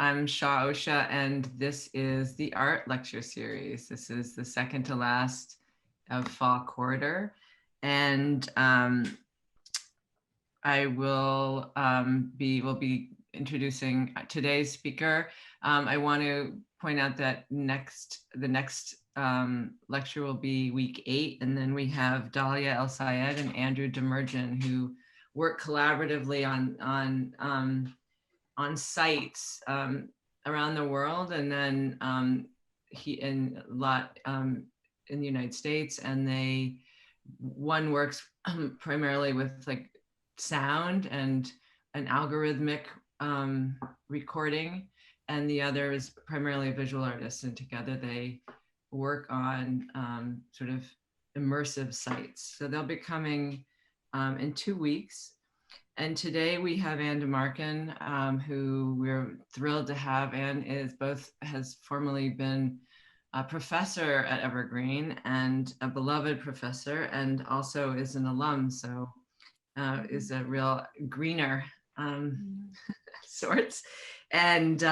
I'm Shaw Osha, and this is the art lecture series. This is the second to last of fall quarter. And I will be introducing today's speaker. I want to point out that the next lecture will be week 8, and then we have Dalia El Sayed and Andrew Demergen, who work collaboratively on sites around the world, and then he in a lot in the United States, and one works primarily with like sound and an algorithmic recording, and the other is primarily a visual artist, and together they work on sort of immersive sites. So they'll be coming in 2 weeks. And today we have Anne Marcken, who we're thrilled to have. Anne has formerly been a professor at Evergreen and a beloved professor, and also is an alum. So is a real greener sorts. And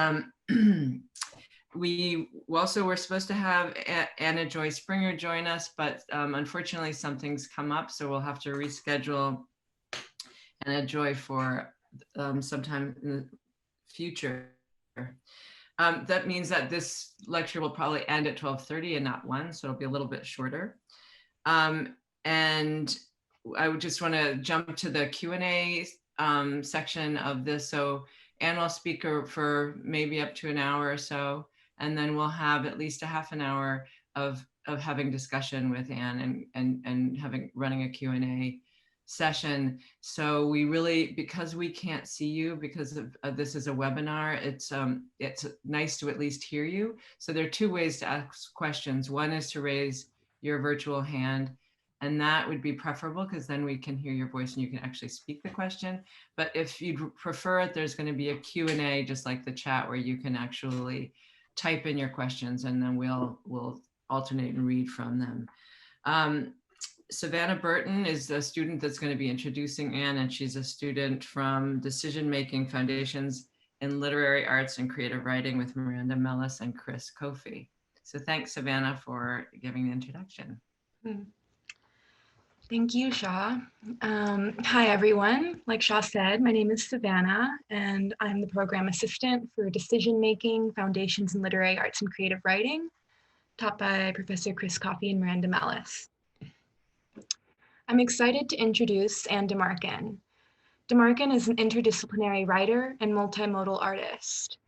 we also were supposed to have Anna Joy Springer join us, but unfortunately something's come up, so we'll have to reschedule Anna Joy for sometime in the future. That means that this lecture will probably end at 12:30 and not 1, so it'll be a little bit shorter. And I would just want to jump to the Q&A section of this. So Anne will speak for maybe up to an hour or so, and then we'll have at least a half an hour of having discussion with Anne and running a Q&A session. So we really, because we can't see you, because of this is a webinar, it's nice to at least hear you. So there are 2 ways to ask questions. One is to raise your virtual hand, and that would be preferable because then we can hear your voice and you can actually speak the question. But if you'd prefer it, there's going to be a Q&A, just like the chat, where you can actually type in your questions, and then we'll alternate and read from them. Savannah Burton is a student that's going to be introducing Anne, and she's a student from Decision Making Foundations in Literary Arts and Creative Writing with Miranda Mellis and Chris Kofi. So thanks, Savannah, for giving the introduction. Thank you, Shaw. Hi, everyone. Like Shaw said, my name is Savannah, and I'm the program assistant for Decision Making Foundations in Literary Arts and Creative Writing, taught by Professor Chris Kofi and Miranda Mellis. I'm excited to introduce Anne Marcken. Marcken is an interdisciplinary writer and multimodal artist.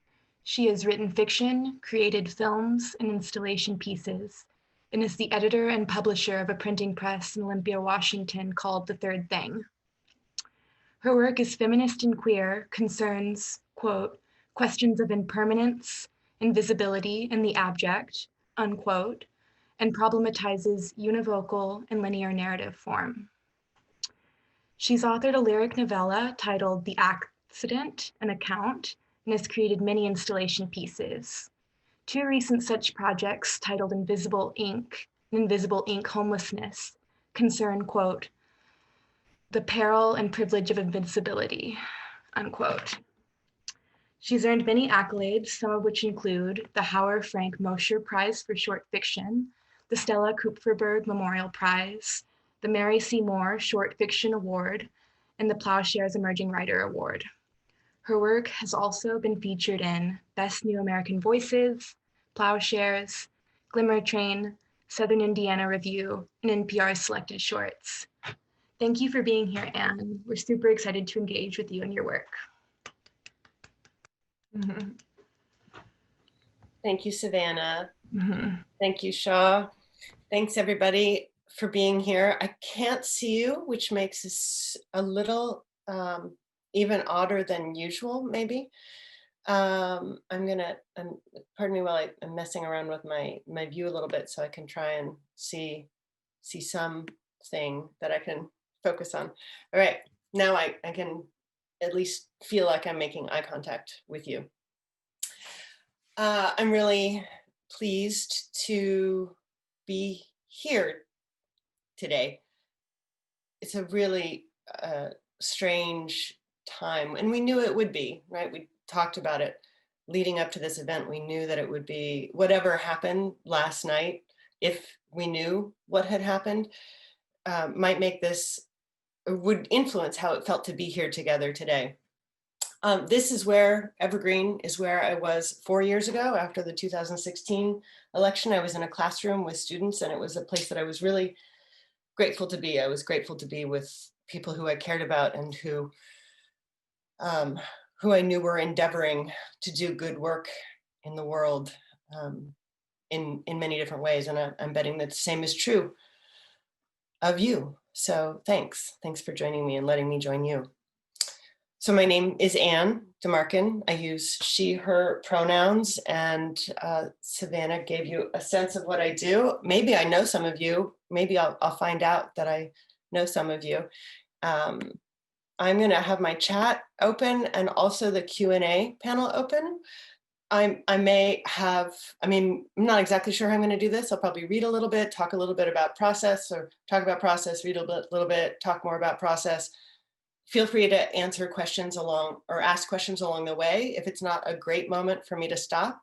She has written fiction, created films, and installation pieces, and is the editor and publisher of a printing press in Olympia, Washington called The Third Thing. Her work is feminist and queer, concerns, quote, questions of impermanence, invisibility, and the abject, unquote, and problematizes univocal and linear narrative form. She's authored a lyric novella titled The Accident, an Account, and has created many installation pieces. 2 recent such projects, titled Invisible Ink and Invisible Ink Homelessness, concern, quote, the peril and privilege of invincibility, unquote. She's earned many accolades, some of which include the Hauer Frank Mosher Prize for Short Fiction, the Stella Kupferberg Memorial Prize, the Mary C. Moore Short Fiction Award, and the Plowshares Emerging Writer Award. Her work has also been featured in Best New American Voices, Plowshares, Glimmer Train, Southern Indiana Review, and NPR Selected Shorts. Thank you for being here, Anne. We're super excited to engage with you and your work. Thank you, Savannah. Thank you, Shaw. Thanks, everybody, for being here. I can't see you, which makes this a little even odder than usual, maybe. Pardon me while I'm messing around with my view a little bit so I can try and see something that I can focus on. All right, now I can at least feel like I'm making eye contact with you. I'm really pleased to be here today. It's a really strange time, and we knew it would be, right? We talked about it leading up to this event, we knew that it would be whatever happened last night, if we knew what had happened, might make this, would influence how it felt to be here together today. This is where, Evergreen is where I was 4 years ago after the 2016 election. I was in a classroom with students, and it was a place that I was really grateful to be. I was grateful to be with people who I cared about and who I knew were endeavoring to do good work in the world in many different ways. And I'm betting that the same is true of you. So thanks for joining me and letting me join you. So my name is Anne DeMarcken. I use she, her pronouns, and Savannah gave you a sense of what I do. Maybe I know some of you. Maybe I'll find out that I know some of you. I'm going to have my chat open and also the Q&A panel open. I'm not exactly sure how I'm going to do this. I'll probably read a little bit, talk a little bit about process, or talk about process, read a little bit, talk more about process. Feel free to answer questions along or ask questions along the way. If it's not a great moment for me to stop,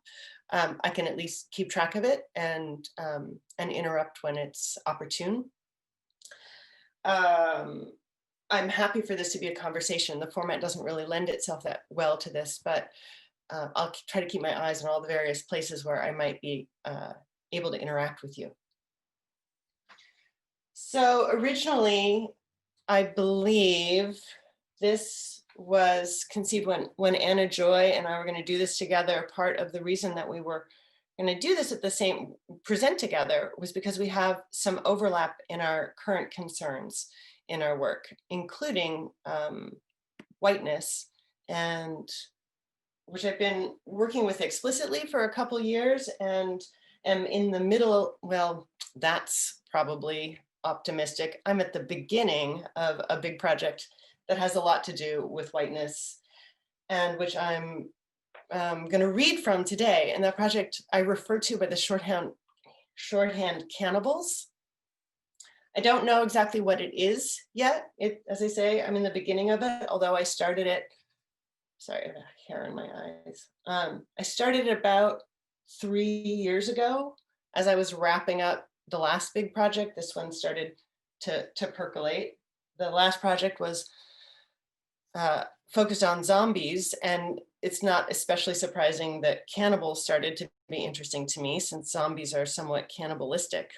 I can at least keep track of it and interrupt when it's opportune. I'm happy for this to be a conversation. The format doesn't really lend itself that well to this, but I'll try to keep my eyes on all the various places where I might be able to interact with you. So originally, I believe this was conceived when Anna Joy and I were going to do this together. Part of the reason that we were going to do this at the same, present together, was because we have some overlap in our current concerns in our work, including whiteness, and which I've been working with explicitly for a couple years, and am in the middle. Well, that's probably optimistic. I'm at the beginning of a big project that has a lot to do with whiteness, and which I'm going to read from today. And that project I refer to by the shorthand Cannibals. I don't know exactly what it is yet. As I say, I'm in the beginning of it, although I started it, sorry, I have hair in my eyes. I started it about 3 years ago as I was wrapping up the last big project. This one started to percolate. The last project was focused on zombies, and it's not especially surprising that cannibals started to be interesting to me, since zombies are somewhat cannibalistic.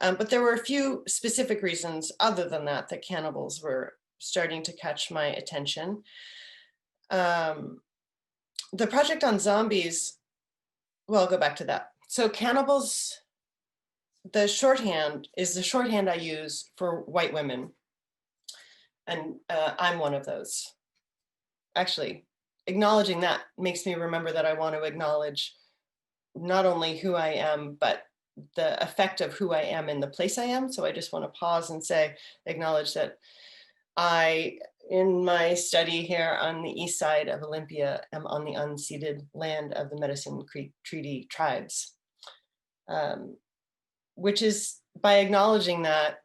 But there were a few specific reasons other than that cannibals were starting to catch my attention. The project on zombies, well, I'll go back to that. So cannibals, the shorthand is the shorthand I use for white women. And I'm one of those. Actually, acknowledging that makes me remember that I want to acknowledge not only who I am, but the effect of who I am in the place I am. So I just want to pause and acknowledge that I, in my study here on the east side of Olympia, am on the unceded land of the Medicine Creek Treaty tribes, which is, by acknowledging that,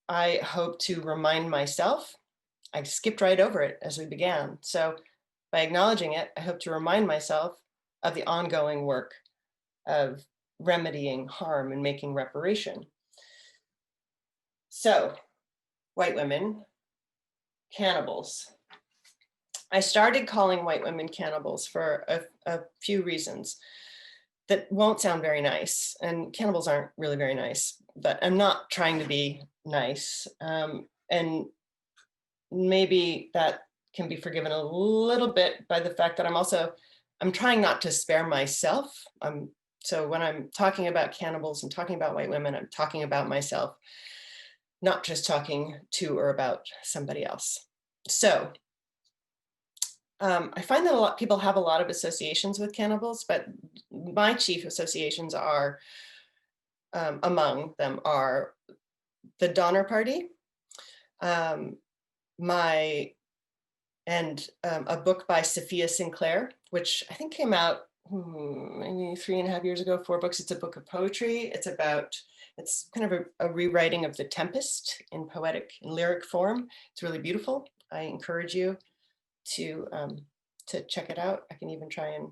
I hope to remind myself. I skipped right over it as we began. So by acknowledging it, I hope to remind myself of the ongoing work of remedying harm and making reparation. So, white women, cannibals. I started calling white women cannibals for a few reasons that won't sound very nice, and cannibals aren't really very nice, but I'm not trying to be nice. And maybe that can be forgiven a little bit by the fact that I'm trying not to spare myself. So when I'm talking about cannibals and talking about white women, I'm talking about myself, not just talking to or about somebody else. So I find that a lot of people have a lot of associations with cannibals, but my chief associations are, among them are the Donner Party, a book by Sophia Sinclair, which I think came out maybe 3.5 years ago, 4 books. It's a book of poetry. It's kind of a rewriting of The Tempest in poetic and lyric form. It's really beautiful. I encourage you to to check it out. I can even try and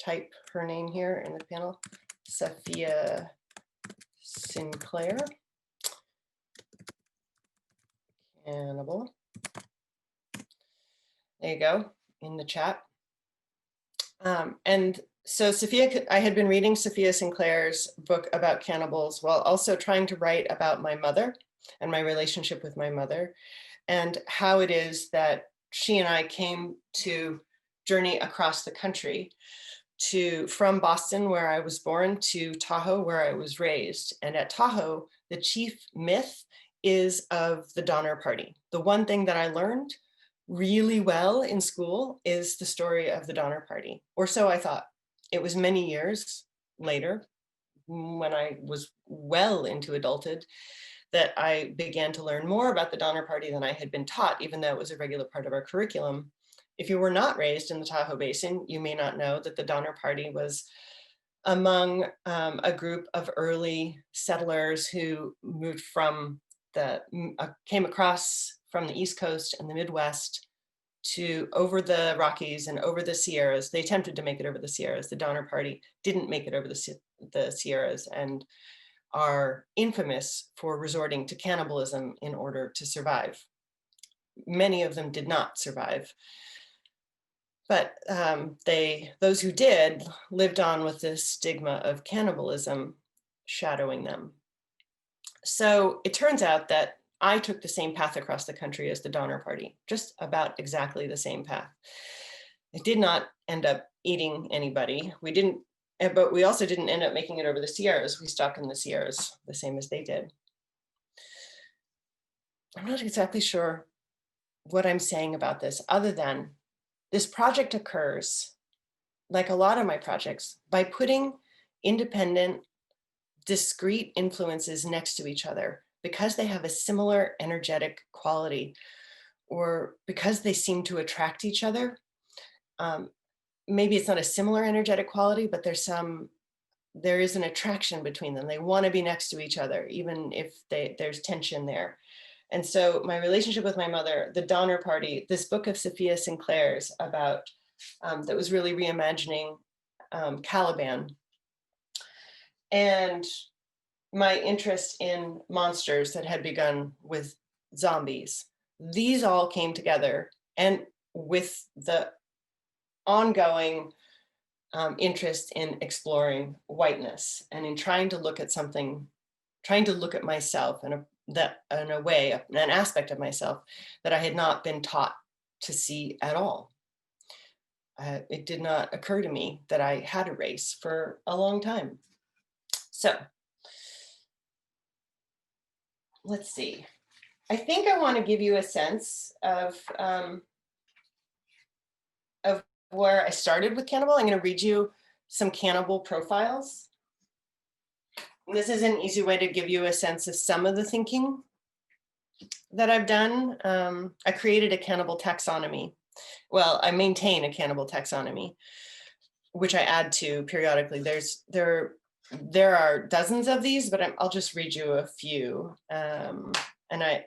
type her name here in the panel, Sophia Sinclair, Cannibal. There you go, in the chat. And so I had been reading Sophia Sinclair's book about cannibals while also trying to write about my mother and my relationship with my mother, and how it is that she and I came to journey across the country from Boston, where I was born, to Tahoe, where I was raised. And at Tahoe, the chief myth is of the Donner Party. The one thing that I learned really well in school is the story of the Donner Party, or so I thought. It was many years later, when I was well into adulthood, that I began to learn more about the Donner Party than I had been taught, even though it was a regular part of our curriculum. If you were not raised in the Tahoe Basin, you may not know that the Donner Party was among a group of early settlers who moved from came across from the East Coast and the Midwest to over the Rockies and over the Sierras. They attempted to make it over the Sierras. The Donner Party didn't make it over the Sierras and are infamous for resorting to cannibalism in order to survive. Many of them did not survive, but those who did lived on with this stigma of cannibalism shadowing them. So it turns out that I took the same path across the country as the Donner Party, just about exactly the same path. I did not end up eating anybody. But we also didn't end up making it over the Sierras. We stuck in the Sierras, the same as they did. I'm not exactly sure what I'm saying about this, other than this project occurs, like a lot of my projects, by putting independent, discrete influences next to each other, because they have a similar energetic quality, or because they seem to attract each other. Maybe it's not a similar energetic quality, but there is an attraction between them. They want to be next to each other, even if there's tension there. And so my relationship with my mother, the Donner Party, this book of Sophia Sinclair's about, that was really reimagining Caliban, and my interest in monsters that had begun with zombies. These all came together, and with the ongoing interest in exploring whiteness and in trying to look at myself in a way, an aspect of myself that I had not been taught to see at all. It did not occur to me that I had a race for a long time. So let's see. I think I want to give you a sense of where I started with Cannibal. I'm going to read you some cannibal profiles. This is an easy way to give you a sense of some of the thinking that I've done. I created a Cannibal Taxonomy. Well, I maintain a Cannibal Taxonomy, which I add to periodically. There are dozens of these, but I'll just read you a few. And I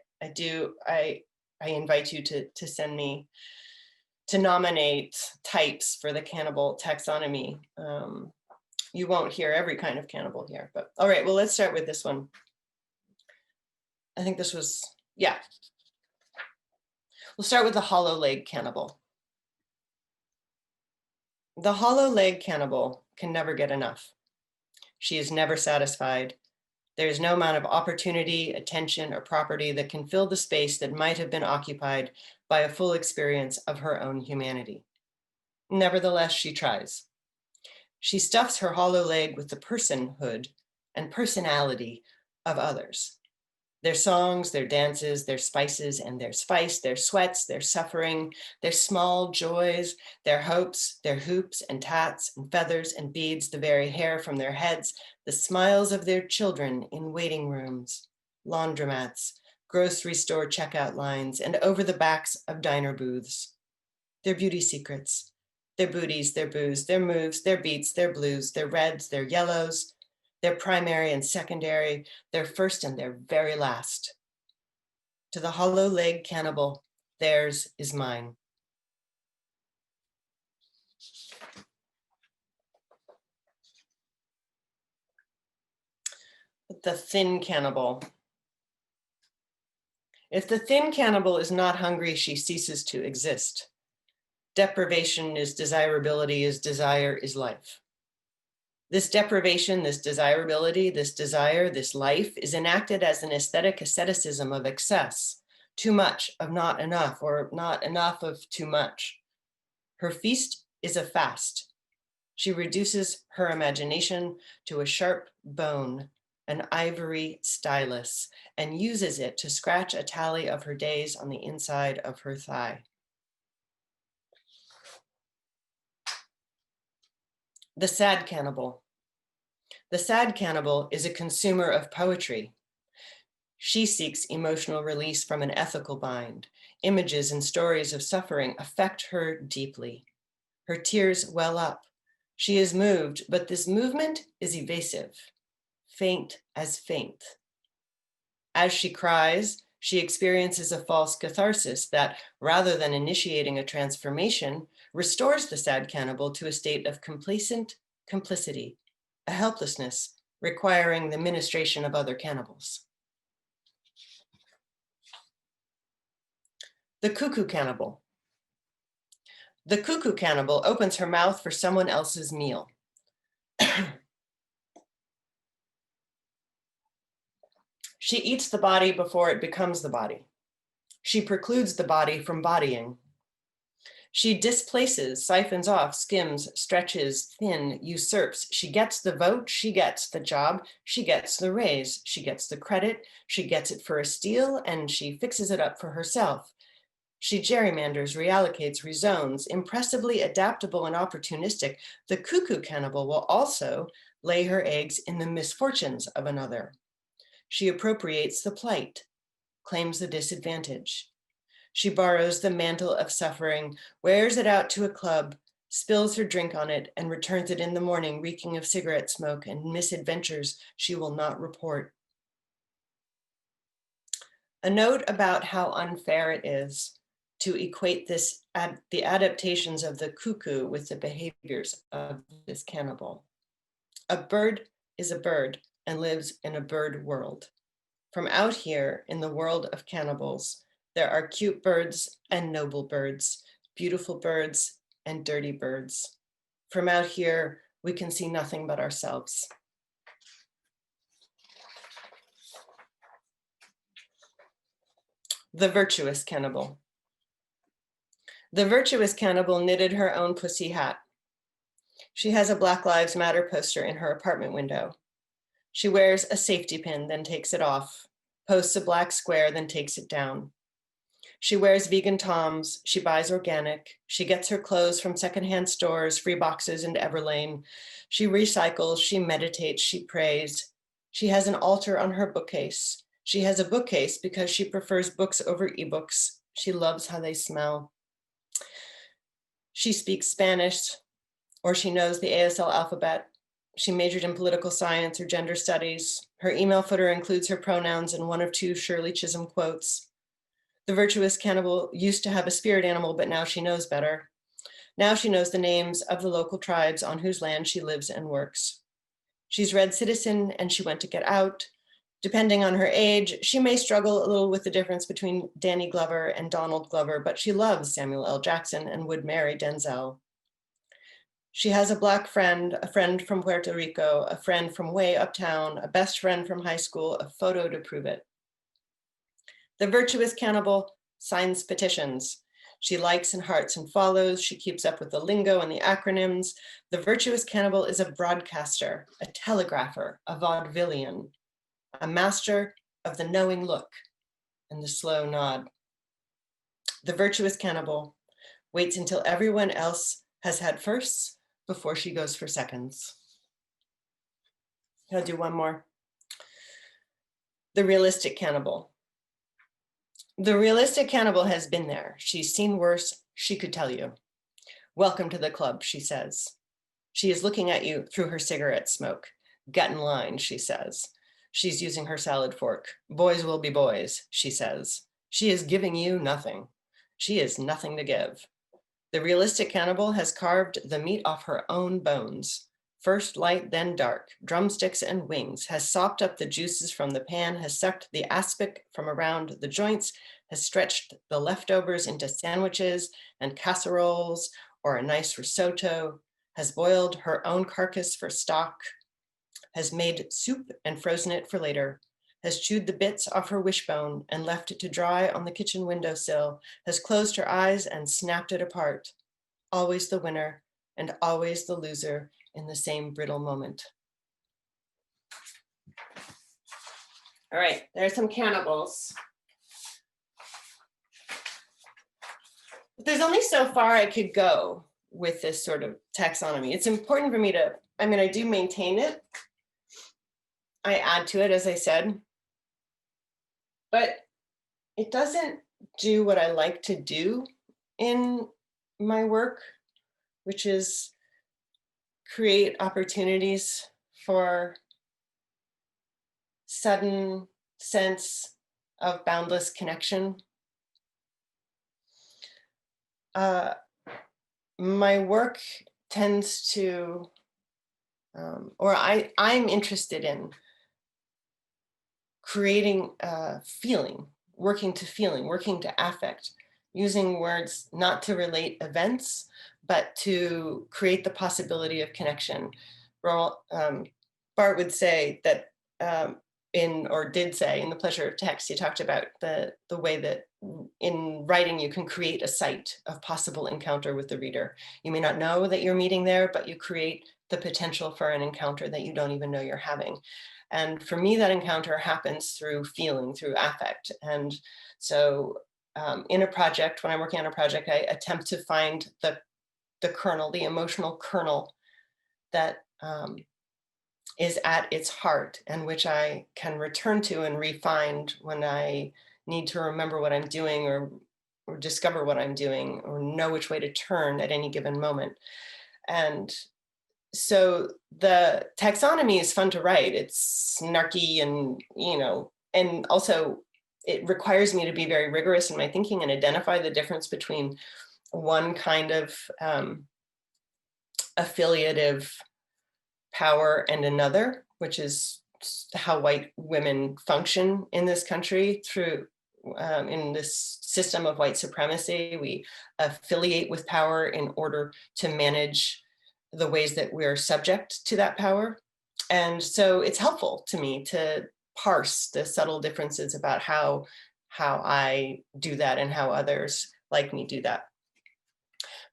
invite you to send me, to nominate types for the Cannibal Taxonomy. You won't hear every kind of cannibal here, but all right, well, let's start with this one. I think this was, yeah. We'll start with the hollow leg cannibal. The hollow leg cannibal can never get enough. She is never satisfied. There is no amount of opportunity, attention, or property that can fill the space that might have been occupied by a full experience of her own humanity. Nevertheless, she tries. She stuffs her hollow leg with the personhood and personality of others. Their songs, their dances, their spices and their spice, their sweats, their suffering, their small joys, their hopes, their hoops and tats and feathers and beads, the very hair from their heads, the smiles of their children in waiting rooms, laundromats, grocery store checkout lines, and over the backs of diner booths. Their beauty secrets, their booties, their booze, their moves, their beats, their blues, their reds, their yellows, their primary and secondary, their first and their very last. To the hollow leg cannibal, theirs is mine. The thin cannibal. If the thin cannibal is not hungry, she ceases to exist. Deprivation is desirability, is desire, is life. This deprivation, this desirability, this desire, this life is enacted as an aesthetic asceticism of excess, too much of not enough, or not enough of too much. Her feast is a fast. She reduces her imagination to a sharp bone, an ivory stylus, and uses it to scratch a tally of her days on the inside of her thigh. The sad cannibal. The sad cannibal is a consumer of poetry. She seeks emotional release from an ethical bind. Images and stories of suffering affect her deeply. Her tears well up. She is moved, but this movement is evasive, faint as faint. As she cries, she experiences a false catharsis that, rather than initiating a transformation, restores the sad cannibal to a state of complacent complicity, a helplessness requiring the ministration of other cannibals. The cuckoo cannibal. The cuckoo cannibal opens her mouth for someone else's meal. She eats the body before it becomes the body. She precludes the body from bodying. She displaces, siphons off, skims, stretches, thin, usurps. She gets the vote, she gets the job, she gets the raise, she gets the credit, she gets it for a steal, and she fixes it up for herself. She gerrymanders, reallocates, rezones, impressively adaptable and opportunistic. The cuckoo cannibal will also lay her eggs in the misfortunes of another. She appropriates the plight, claims the disadvantage. She borrows the mantle of suffering, wears it out to a club, spills her drink on it, and returns it in the morning, reeking of cigarette smoke and misadventures she will not report. A note about how unfair it is to equate the adaptations of the cuckoo with the behaviors of this cannibal. A bird is a bird and lives in a bird world. From out here in the world of cannibals, there are cute birds and noble birds, beautiful birds and dirty birds. From out here, we can see nothing but ourselves. The virtuous cannibal. The virtuous cannibal knitted her own pussy hat. She has a Black Lives Matter poster in her apartment window. She wears a safety pin, then takes it off, posts a black square, then takes it down. She wears vegan Toms, she buys organic, she gets her clothes from secondhand stores, free boxes, and Everlane. She recycles, she meditates, she prays. She has an altar on her bookcase. She has a bookcase because she prefers books over ebooks. She loves how they smell. She speaks Spanish, or she knows the ASL alphabet. She majored in political science or gender studies. Her email footer includes her pronouns and one of two Shirley Chisholm quotes. The virtuous cannibal used to have a spirit animal, but now she knows better. Now she knows the names of the local tribes on whose land she lives and works. She's read Citizen and she went to Get Out. Depending on her age, she may struggle a little with the difference between Danny Glover and Donald Glover, but she loves Samuel L. Jackson and would marry Denzel. She has a Black friend, a friend from Puerto Rico, a friend from way uptown, a best friend from high school, a photo to prove it. The virtuous cannibal signs petitions. She likes and hearts and follows. She keeps up with the lingo and the acronyms. The virtuous cannibal is a broadcaster, a telegrapher, a vaudevillian, a master of the knowing look and the slow nod. The virtuous cannibal waits until everyone else has had firsts before she goes for seconds. I'll do one more. The realistic cannibal. The realistic cannibal has been there. She's seen worse. She could tell you. Welcome to the club, she says. She is looking at you through her cigarette smoke. Get in line, she says. She's using her salad fork. Boys will be boys, she says. She is giving you nothing. She is nothing to give. The realistic cannibal has carved the meat off her own bones. First light, then dark, drumsticks and wings, has sopped up the juices from the pan, has sucked the aspic from around the joints, has stretched the leftovers into sandwiches and casseroles or a nice risotto, has boiled her own carcass for stock, has made soup and frozen it for later, has chewed the bits off her wishbone and left it to dry on the kitchen windowsill, has closed her eyes and snapped it apart. Always the winner and always the loser in the same brittle moment. All right, there are some cannibals. But there's only so far I could go with this sort of taxonomy. It's important for me to, I do maintain it. I add to it, as I said, but it doesn't do what I like to do in my work, which is create opportunities for sudden sense of boundless connection. My work tends to, I'm interested in creating feeling, working to affect, using words not to relate events, but to create the possibility of connection. Bart would say that did say in The Pleasure of Text, he talked about the way that in writing you can create a site of possible encounter with the reader. You may not know that you're meeting there, but you create the potential for an encounter that you don't even know you're having. And for me, that encounter happens through feeling, through affect. And so in a project, when I'm working on a project, I attempt to find the kernel, the emotional kernel that is at its heart, and which I can return to and refine when I need to remember what I'm doing or discover what I'm doing or know which way to turn at any given moment. And so the taxonomy is fun to write. It's snarky and, and also it requires me to be very rigorous in my thinking and identify the difference between one kind of affiliative power and another, which is how white women function in this country through in this system of white supremacy. We affiliate with power in order to manage the ways that we're subject to that power. And so it's helpful to me to parse the subtle differences about how I do that and how others like me do that.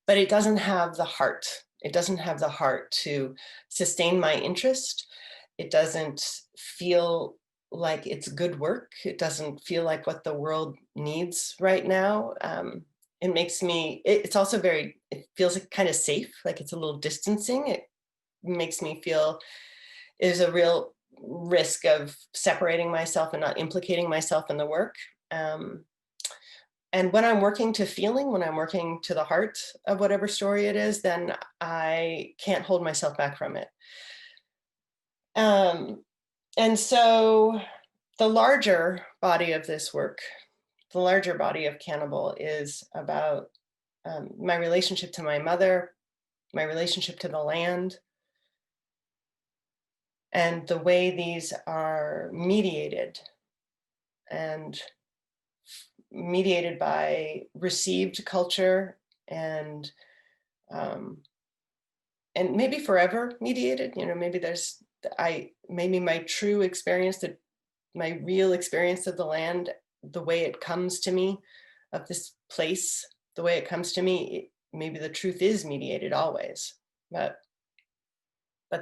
But it doesn't have the heart. It doesn't have the heart to sustain my interest. It doesn't feel like it's good work. It doesn't feel like what the world needs right now. It makes me, it's also very, it feels like kind of safe, like it's a little distancing. It makes me feel there's a real risk of separating myself and not implicating myself in the work. And when I'm working to feeling, when I'm working to the heart of whatever story it is, then I can't hold myself back from it. And so the larger body of this work, the larger body of Cannibal, is about my relationship to my mother, my relationship to the land, and the way these are mediated by received culture and maybe forever mediated. Maybe my true experience, my real experience of the land, the way it comes to me, of this place, the way it comes to me, maybe the truth is mediated always, but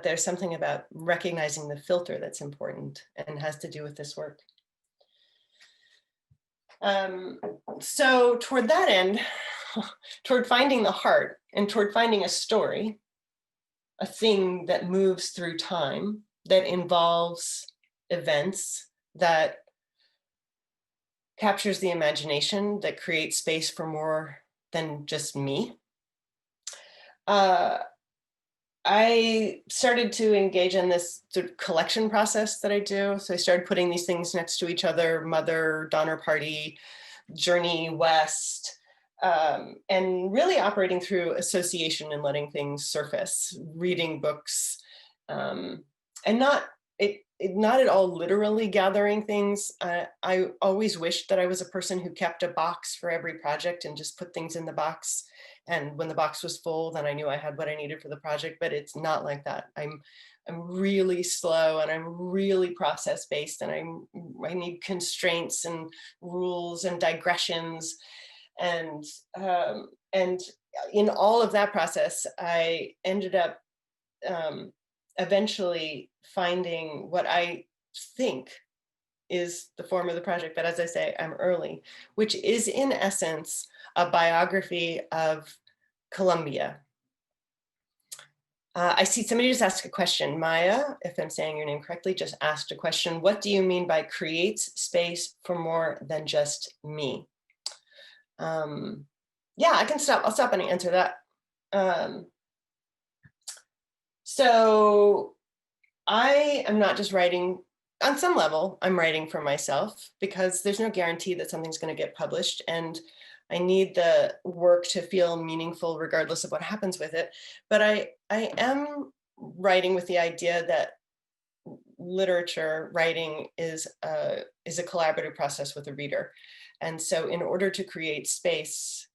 there's something about recognizing the filter that's important and has to do with this work. So toward that end, toward finding the heart and toward finding a story, a thing that moves through time, that involves events, that captures the imagination, that creates space for more than just me, I started to engage in this sort of collection process that I do. So I started putting these things next to each other: Mother, Donner Party, Journey West, and really operating through association and letting things surface, reading books, and not at all literally gathering things. I always wished that I was a person who kept a box for every project and just put things in the box. And when the box was full, then I knew I had what I needed for the project, but it's not like that. I'm really slow and I'm really process based, and I need constraints and rules and digressions. And in all of that process, I ended up eventually finding what I think is the form of the project, but as I say, I'm early, which is in essence a biography of Colombia. I see somebody just asked a question. Maya, if I'm saying your name correctly, just asked a question. What do you mean by creates space for more than just me? Yeah, I'll stop and answer that. So I am not just writing, on some level, I'm writing for myself because there's no guarantee that something's going to get published, and I need the work to feel meaningful regardless of what happens with it. But I am writing with the idea that literature writing is a collaborative process with a reader. And so in order to create space,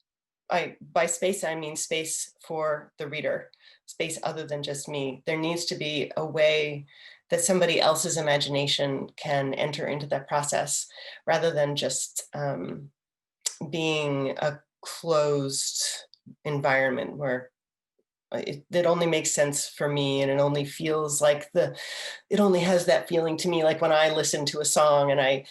by space, I mean space for the reader, space other than just me. There needs to be a way that somebody else's imagination can enter into that process rather than just being a closed environment where it only makes sense for me, and it only feels like it only has that feeling to me. Like when I listen to a song and I,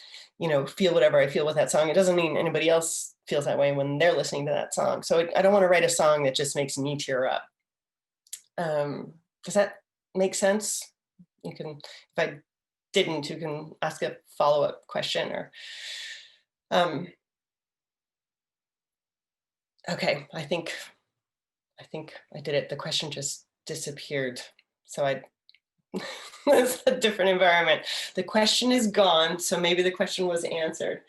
feel whatever I feel with that song, it doesn't mean anybody else feels that way when they're listening to that song. So I don't want to write a song that just makes me tear up. Does that make sense? You can, if I didn't, you can ask a follow-up question or, okay, I think I did it. The question just disappeared. So it's a different environment. The question is gone, so maybe the question was answered.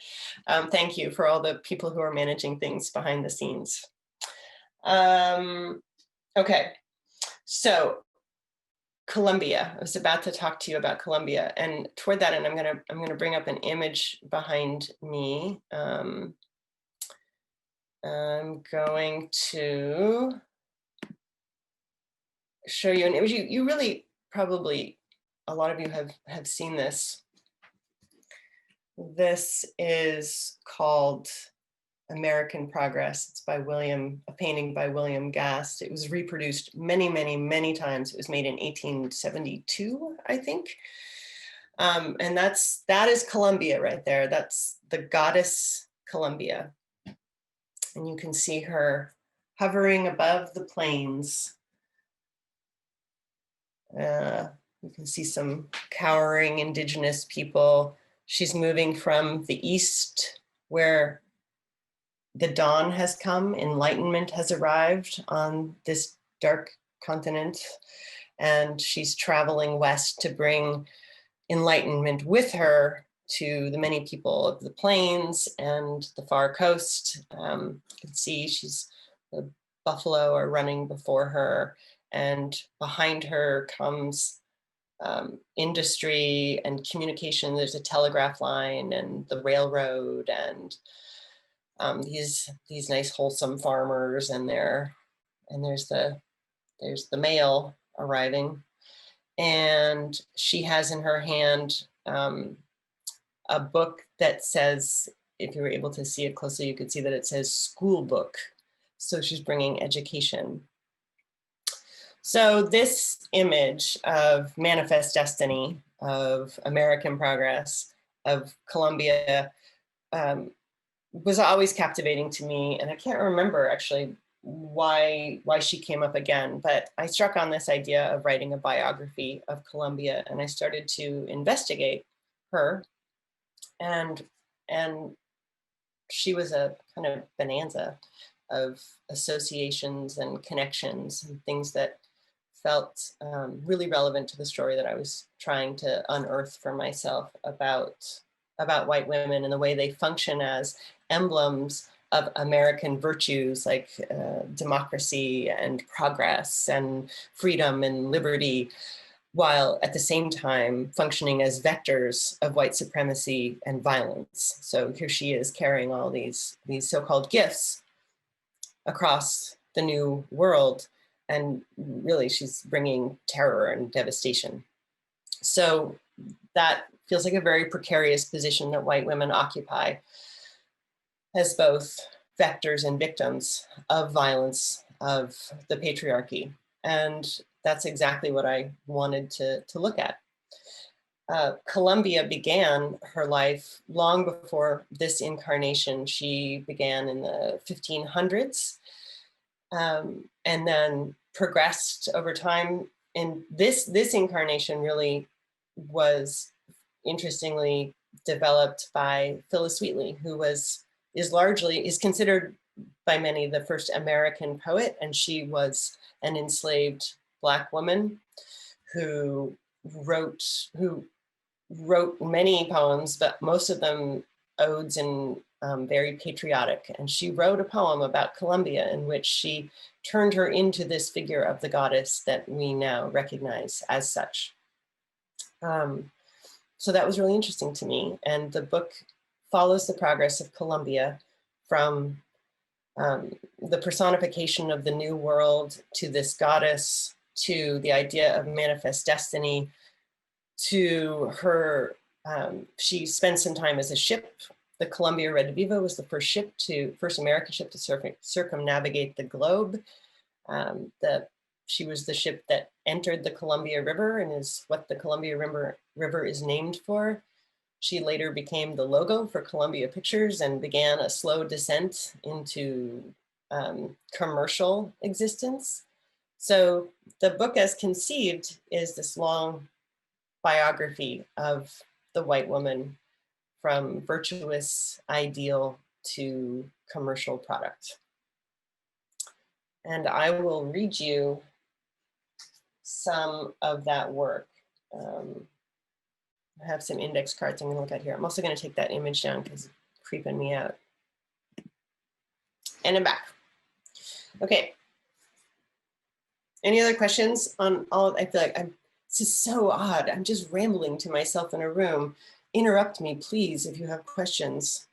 Thank you for all the people who are managing things behind the scenes. Okay, so Colombia. I was about to talk to you about Colombia, and toward that end, I'm gonna bring up an image behind me. I'm going to show you an image. You really probably, a lot of you have seen this. This is called American Progress. It's by a painting by William Gast. It was reproduced many, many, many times. It was made in 1872, I think. And that is Colombia right there. That's the goddess Colombia. And you can see her hovering above the plains. You can see some cowering indigenous people. She's moving from the east, where the dawn has come, enlightenment has arrived on this dark continent, and she's traveling west to bring enlightenment with her to the many people of the plains and the far coast. You can see the buffalo are running before her, and behind her comes industry and communication. There's a telegraph line and the railroad, and these nice wholesome farmers, and there's the mail arriving, and she has in her hand a book that says, if you were able to see it closely, you could see that it says school book. So she's bringing education. So this image of manifest destiny, of American progress, of Colombia, was always captivating to me. And I can't remember actually why she came up again, but I struck on this idea of writing a biography of Colombia, and I started to investigate her, and she was a kind of bonanza of associations and connections and things that felt really relevant to the story that I was trying to unearth for myself about white women and the way they function as emblems of American virtues like democracy and progress and freedom and liberty, while at the same time functioning as vectors of white supremacy and violence. So here she is carrying all these so-called gifts across the new world, and really she's bringing terror and devastation. So that feels like a very precarious position that white women occupy as both vectors and victims of violence, of the patriarchy. And that's exactly what I wanted to look at. Columbia began her life long before this incarnation. She began in the 1500s, and then progressed over time. And this incarnation really was interestingly developed by Phyllis Wheatley, who is considered by many the first American poet, and she was an enslaved Black woman who wrote many poems, but most of them odes and very patriotic. And she wrote a poem about Columbia in which she turned her into this figure of the goddess that we now recognize as such. So that was really interesting to me. And the book follows the progress of Columbia from the personification of the new world to this goddess, to the idea of manifest destiny, to her, she spent some time as a ship. The Columbia Rediviva was the first American ship to circumnavigate the globe. She was the ship that entered the Columbia River and is what the Columbia River is named for. She later became the logo for Columbia Pictures and began a slow descent into commercial existence. So the book as conceived is this long biography of the white woman from virtuous ideal to commercial product. And I will read you some of that work. I have some index cards I'm going to look at here. I'm also going to take that image down because it's creeping me out. And I'm back. Okay. Any other questions on all? I feel like this is so odd. I'm just rambling to myself in a room. Interrupt me, please, if you have questions.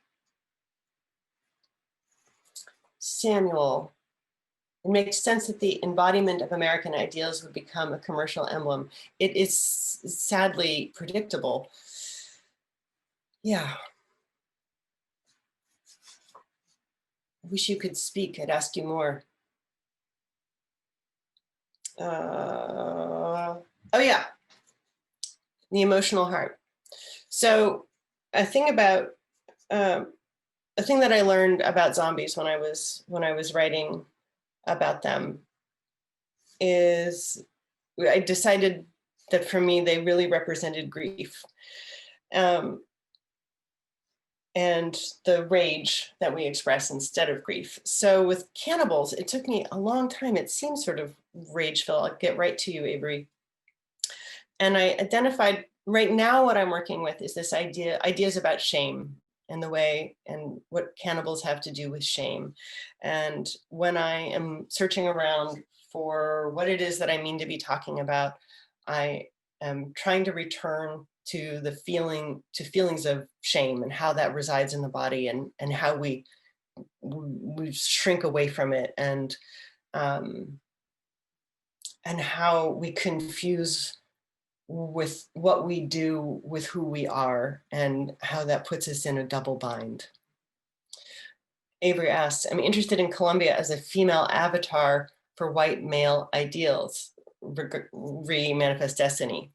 Samuel. It makes sense that the embodiment of American ideals would become a commercial emblem. It is sadly predictable. Yeah. I wish you could speak. I'd ask you more. Oh yeah, the emotional heart. So a thing that I learned about zombies when I was writing about them is I decided that for me, they really represented grief. And the rage that we express instead of grief. So with cannibals, it took me a long time. It seems sort of rageful. I'll get right to you, Avery. And I identified right now what I'm working with is this ideas about shame and the way and what cannibals have to do with shame. And when I am searching around for what it is that I mean to be talking about, I am trying to return to feelings of shame and how that resides in the body and how we shrink away from it and how we confuse with what we do with who we are and how that puts us in a double bind. Avery asks, I'm interested in Columbia as a female avatar for white male ideals, re-manifest destiny.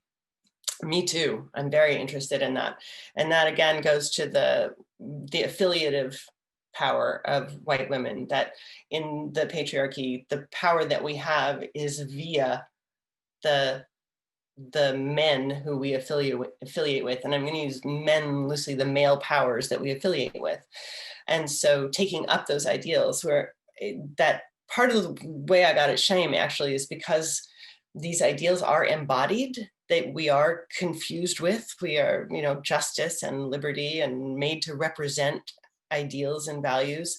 Me too. I'm very interested in that. And that again goes to the affiliative power of white women, that in the patriarchy, the power that we have is via the men who we affiliate with. And I'm going to use men loosely, the male powers that we affiliate with. And so taking up those ideals, where that part of the way I got at shame actually is because these ideals are embodied, that we are confused with. We are, justice and liberty and made to represent ideals and values.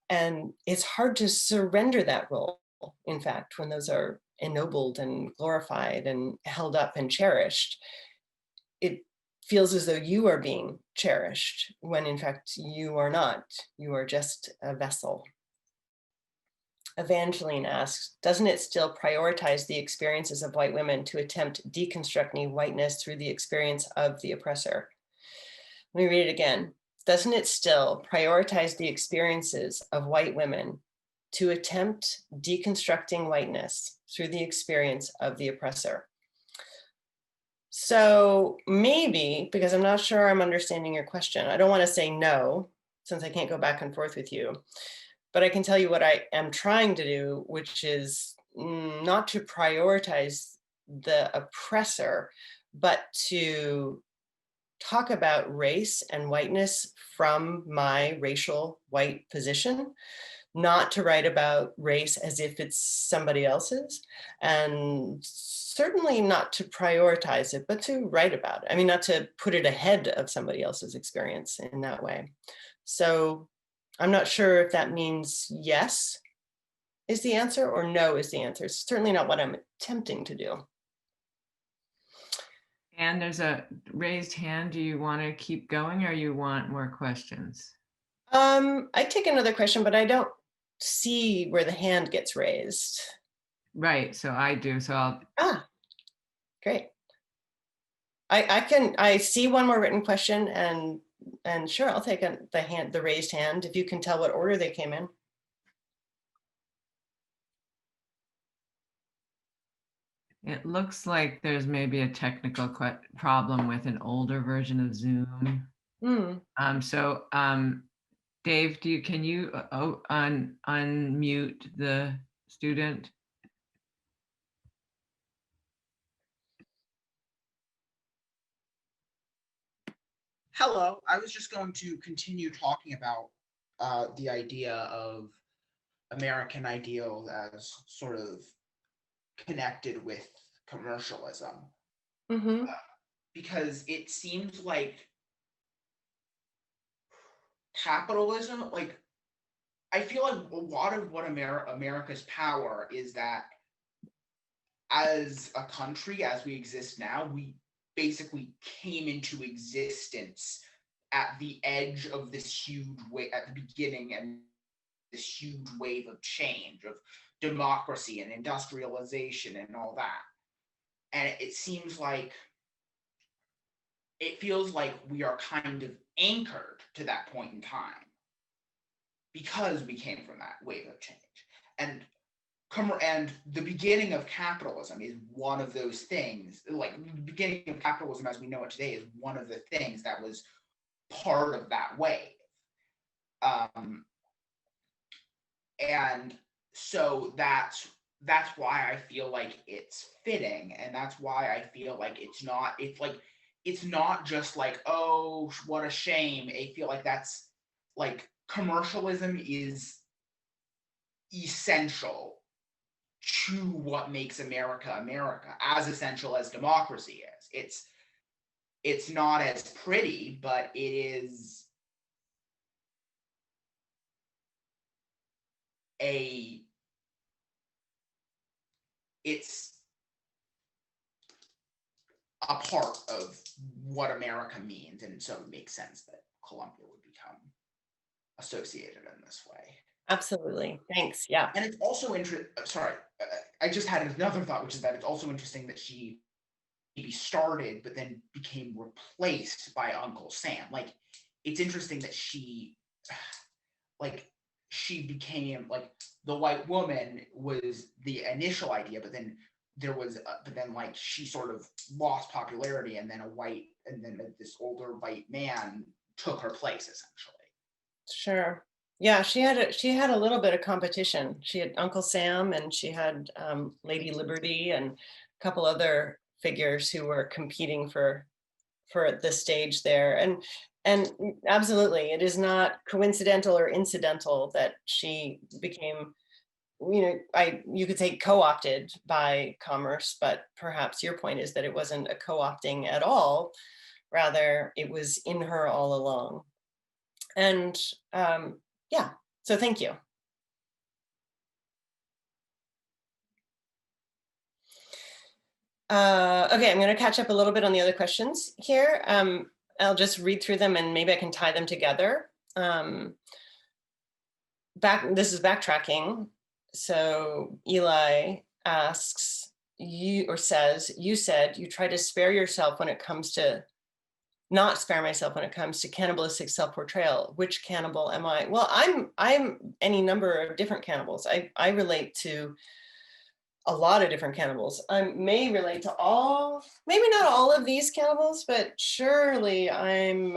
And it's hard to surrender that role, in fact, when those are ennobled and glorified and held up and cherished. It feels as though you are being cherished when in fact you are not. You are just a vessel. Evangeline asks, doesn't it still prioritize the experiences of white women to attempt deconstructing whiteness through the experience of the oppressor? Let me read it again. Doesn't it still prioritize the experiences of white women to attempt deconstructing whiteness through the experience of the oppressor? So maybe, because I'm not sure I'm understanding your question, I don't want to say no, since I can't go back and forth with you, but I can tell you what I am trying to do, which is not to prioritize the oppressor, but to talk about race and whiteness from my racial white position, not to write about race as if it's somebody else's, and certainly not to prioritize it, but to write about it. I mean, not to put it ahead of somebody else's experience in that way. So I'm not sure if that means yes is the answer or no is the answer. It's certainly not what I'm attempting to do. And there's a raised hand. Do you want to keep going or you want more questions? I take another question, but I don't see where the hand gets raised. Right, so I do, so I'll. Great. I see one more written question, and sure, I'll take the raised hand if you can tell what order they came in. It looks like there's maybe a technical problem with an older version of Zoom. Dave, can you unmute the student? Hello, I was just going to continue talking about the idea of American ideals as sort of connected with commercialism. Because it seems like capitalism, like, I feel like a lot of what America's power is that as a country, as we exist now, we basically came into existence at the edge of this huge wave, at the beginning, and this huge wave of change, of democracy and industrialization and all that. And it seems like, it feels like we are kind of anchored to that point in time because we came from that wave of change. And the beginning of capitalism is one of those things. Like, the beginning of capitalism as we know it today is one of the things that was part of that wave. And so that's why I feel like it's fitting, and that's why I feel like it's not just like, oh, what a shame. I feel like that's like, commercialism is essential to what makes America America, as essential as democracy is. It's not as pretty, but it is it's a part of what America means, and so it makes sense that Columbia would become associated in this way. Absolutely. Thanks. Yeah. And it's also interesting. Sorry, I just had another thought, which is that it's also interesting that she maybe started, but then became replaced by Uncle Sam. Like, it's interesting that she became, like, the white woman was the initial idea, but then like, she sort of lost popularity, and then this older white man took her place, essentially. Sure. Yeah, she had a little bit of competition. She had Uncle Sam, and she had Lady Liberty, and a couple other figures who were competing for the stage there. And absolutely, it is not coincidental or incidental that she became, you could say, co-opted by commerce, but perhaps your point is that it wasn't a co-opting at all. Rather, it was in her all along. And So thank you. Okay, I'm going to catch up a little bit on the other questions here. I'll just read through them and maybe I can tie them together. This is backtracking. So Eli asks, you said you try to spare yourself when it comes to, not spare myself when it comes to cannibalistic self-portrayal. Which cannibal am I? Well, I'm any number of different cannibals. I relate to a lot of different cannibals. I may relate to all, maybe not all of these cannibals, but surely I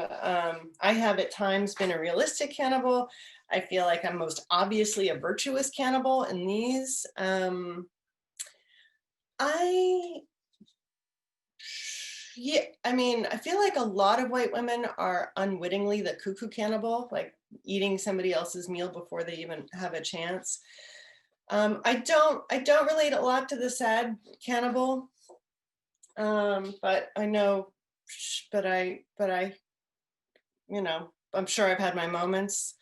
have at times been a realistic cannibal. I feel like I'm most obviously a virtuous cannibal in these. I mean, I feel like a lot of white women are unwittingly the cuckoo cannibal, like eating somebody else's meal before they even have a chance. I don't relate a lot to the sad cannibal, but I know, but I, you know, I'm sure I've had my moments.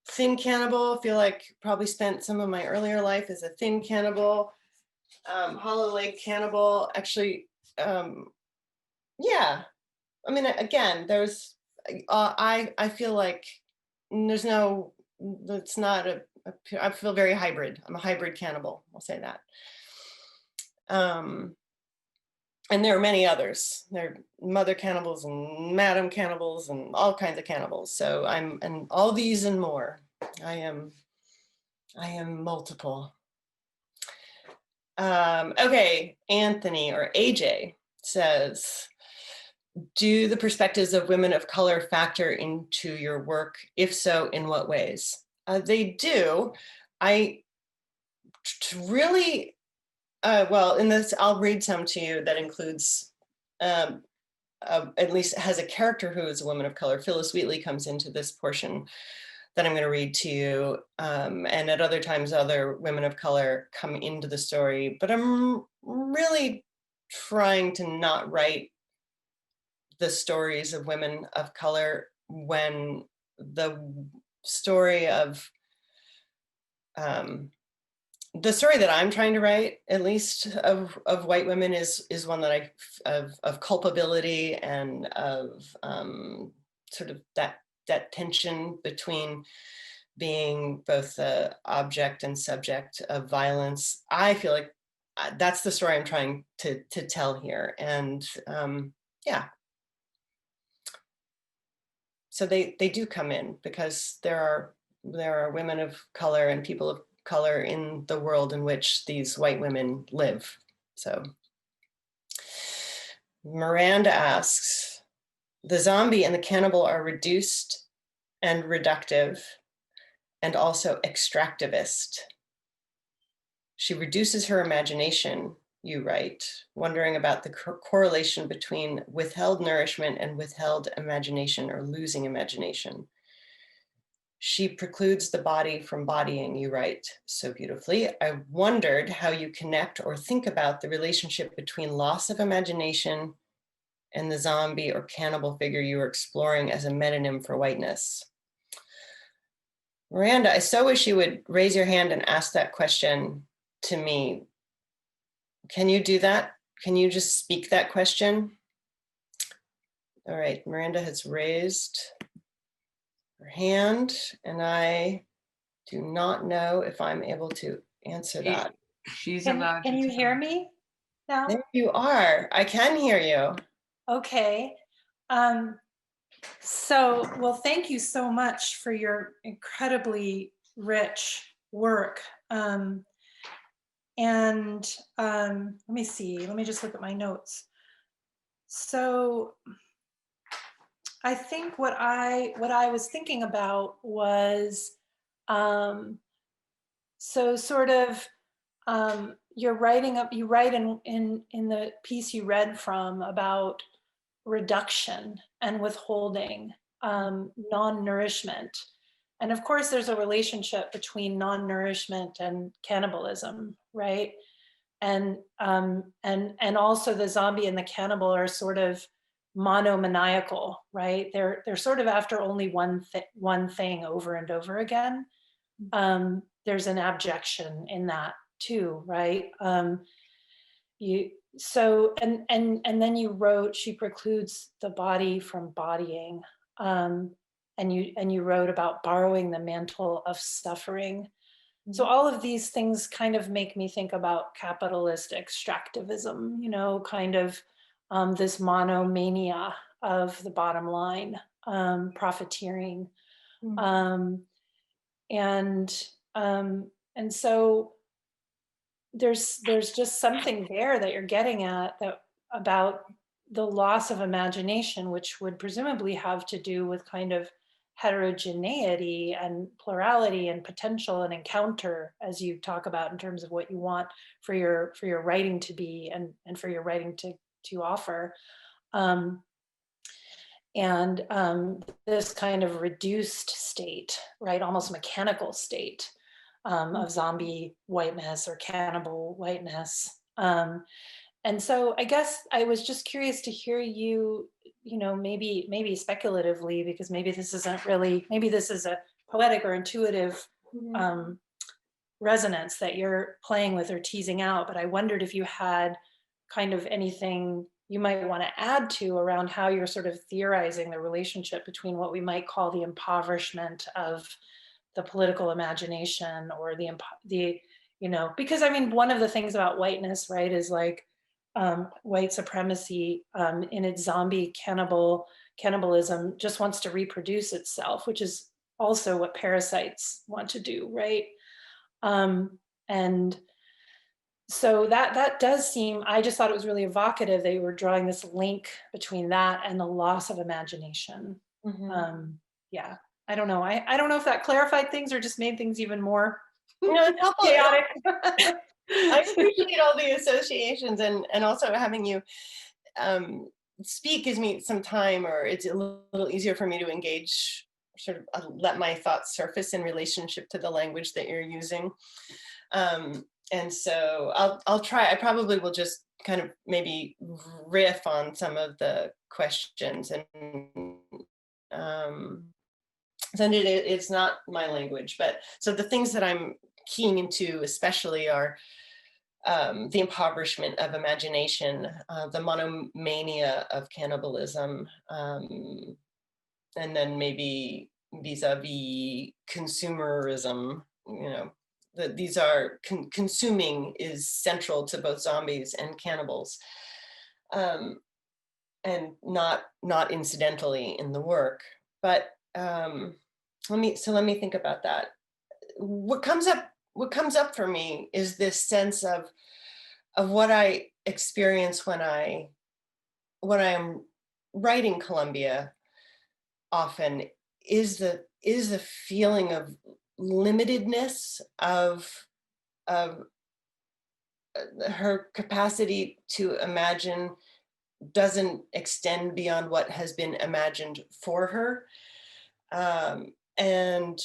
Thin cannibal, feel like probably spent some of my earlier life as a thin cannibal. Hollow leg cannibal, actually, yeah. I mean, again, there's, I feel like there's no, it's not I feel very hybrid. I'm a hybrid cannibal, I'll say that. And there are many others. There are mother cannibals and madam cannibals and all kinds of cannibals. So and all these and more. I am multiple. Okay, Anthony or AJ says, do the perspectives of women of color factor into your work? If so, in what ways? They do. I really, well, in this, I'll read some to you that includes, at least has a character who is a woman of color. Phyllis Wheatley comes into this portion that I'm going to read to you. And at other times, other women of color come into the story. But I'm really trying to not write the stories of women of color when the story of the story that I'm trying to write, at least of white women, is one that of culpability and of sort of that tension between being both the object and subject of violence. I feel like that's the story I'm trying to tell here, and yeah. So they do come in because there are women of color and people of color in the world in which these white women live. So Miranda asks, the zombie and the cannibal are reduced and reductive and also extractivist. She reduces her imagination, you write, wondering about the correlation between withheld nourishment and withheld imagination or losing imagination. She precludes the body from bodying, you write so beautifully. I wondered how you connect or think about the relationship between loss of imagination and the zombie or cannibal figure you were exploring as a metonym for whiteness. Miranda, I so wish you would raise your hand and ask that question to me. Can you do that? Can you just speak that question? All right, Miranda has raised her hand, and I do not know if I'm able to answer that. She's allowed to. Can you hear me now? There you are. I can hear you. Okay. Well, thank you so much for your incredibly rich work. Let me see, let me just look at my notes. So I think what I was thinking about was, so sort of, you write in the piece you read from about reduction and withholding, non-nourishment. And of course, there's a relationship between non-nourishment and cannibalism, right? And also the zombie and the cannibal are sort of monomaniacal, right? They're sort of after only one thing over and over again. there's an abjection in that too, right? And then you wrote, she precludes the body from bodying. And you wrote about borrowing the mantle of suffering. So all of these things kind of make me think about capitalist extractivism, you know, kind of this monomania of the bottom line, profiteering. And so there's just something there that you're getting at, that about the loss of imagination, which would presumably have to do with kind of heterogeneity and plurality and potential and encounter, as you talk about in terms of what you want for your writing to be, and for your writing to offer. This kind of reduced state, right, almost mechanical state of zombie whiteness or cannibal whiteness. And so I guess I was just curious to hear you, you know, maybe speculatively, because maybe this isn't really, maybe this is a poetic or intuitive resonance that you're playing with or teasing out, but I wondered if you had kind of anything you might want to add to around how you're sort of theorizing the relationship between what we might call the impoverishment of the political imagination, or the you know, because I mean, one of the things about whiteness, right, is like white supremacy in its zombie cannibalism just wants to reproduce itself, which is also what parasites want to do, right? And so that does seem, I just thought it was really evocative that you were drawing this link between that and the loss of imagination. Yeah, I don't know. I don't know if that clarified things or just made things even more chaotic. I appreciate all the associations, and also having you speak gives me some time, or it's a little easier for me to engage, sort of let my thoughts surface in relationship to the language that you're using. And so I'll try. I probably will just kind of maybe riff on some of the questions, and it's not my language, but so the things that I'm keying into especially are the impoverishment of imagination, the monomania of cannibalism, and then maybe vis-a-vis consumerism, you know, that these are consuming is central to both zombies and cannibals, and not incidentally in the work. But let me think about that. What comes up for me is this sense of what I experience when I am writing Columbia. Often is the feeling of limitedness of her capacity to imagine doesn't extend beyond what has been imagined for her. And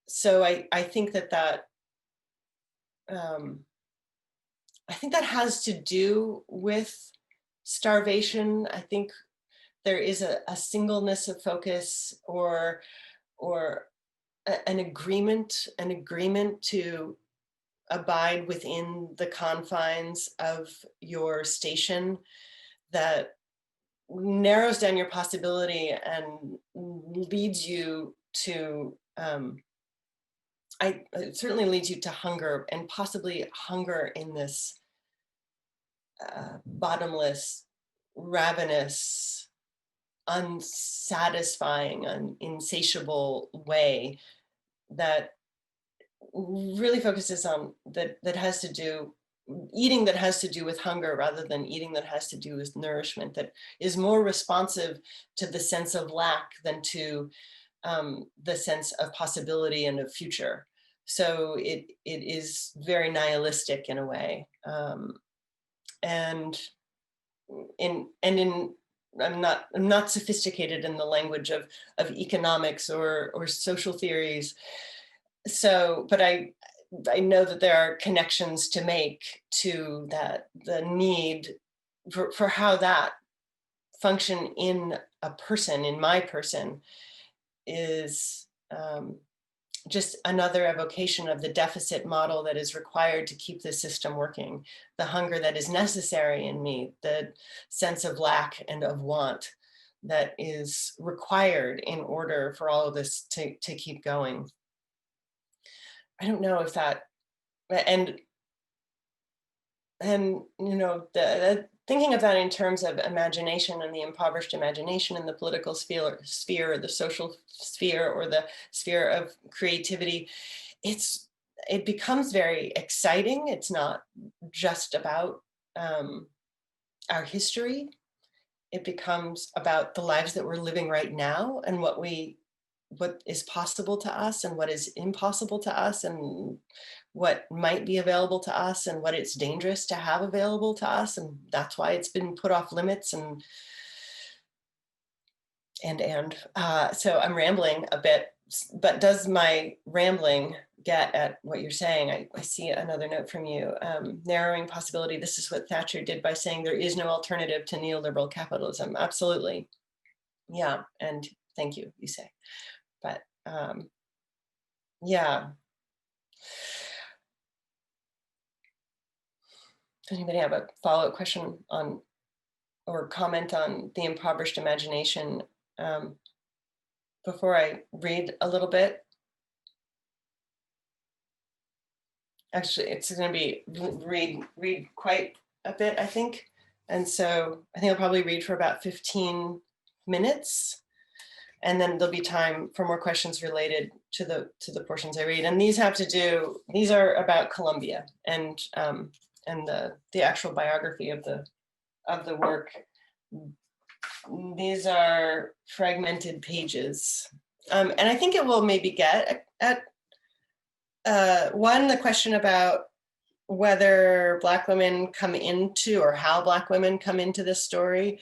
so I think that has to do with starvation. I think there is a singleness of focus, or an agreement to abide within the confines of your station that narrows down your possibility and leads you to it certainly leads you to hunger, and possibly hunger in this bottomless, ravenous, unsatisfying, insatiable way that really focuses on that has to do eating that has to do with hunger, rather than eating that has to do with nourishment, that is more responsive to the sense of lack than to the sense of possibility and of future. So it is very nihilistic in a way, and I'm not sophisticated in the language of economics or social theories. So, but I know that there are connections to make to that, the need for how that function in a person, in my person, is just another evocation of the deficit model that is required to keep the system working, the hunger that is necessary in me, the sense of lack and of want that is required in order for all of this to keep going. I don't know if that, and you know, thinking of that in terms of imagination and the impoverished imagination in the political sphere, or the social sphere, or the sphere of creativity, it becomes very exciting. It's not just about our history. It becomes about the lives that we're living right now, and what is possible to us and what is impossible to us, and what might be available to us and what it's dangerous to have available to us. And that's why it's been put off limits. So I'm rambling a bit, but does my rambling get at what you're saying? I see another note from you. Narrowing possibility. This is what Thatcher did by saying there is no alternative to neoliberal capitalism. Absolutely. Yeah. And thank you, you say. But yeah. Does anybody have a follow-up question on or comment on the impoverished imagination before I read a little bit? Actually, it's going to be read quite a bit, I think. And so I think I'll probably read for about 15 minutes. And then there'll be time for more questions related to the portions I read. And these are about Colombia and the actual biography of the work. These are fragmented pages. And I think it will maybe get at one, the question about whether Black women come into, or how Black women come into this story.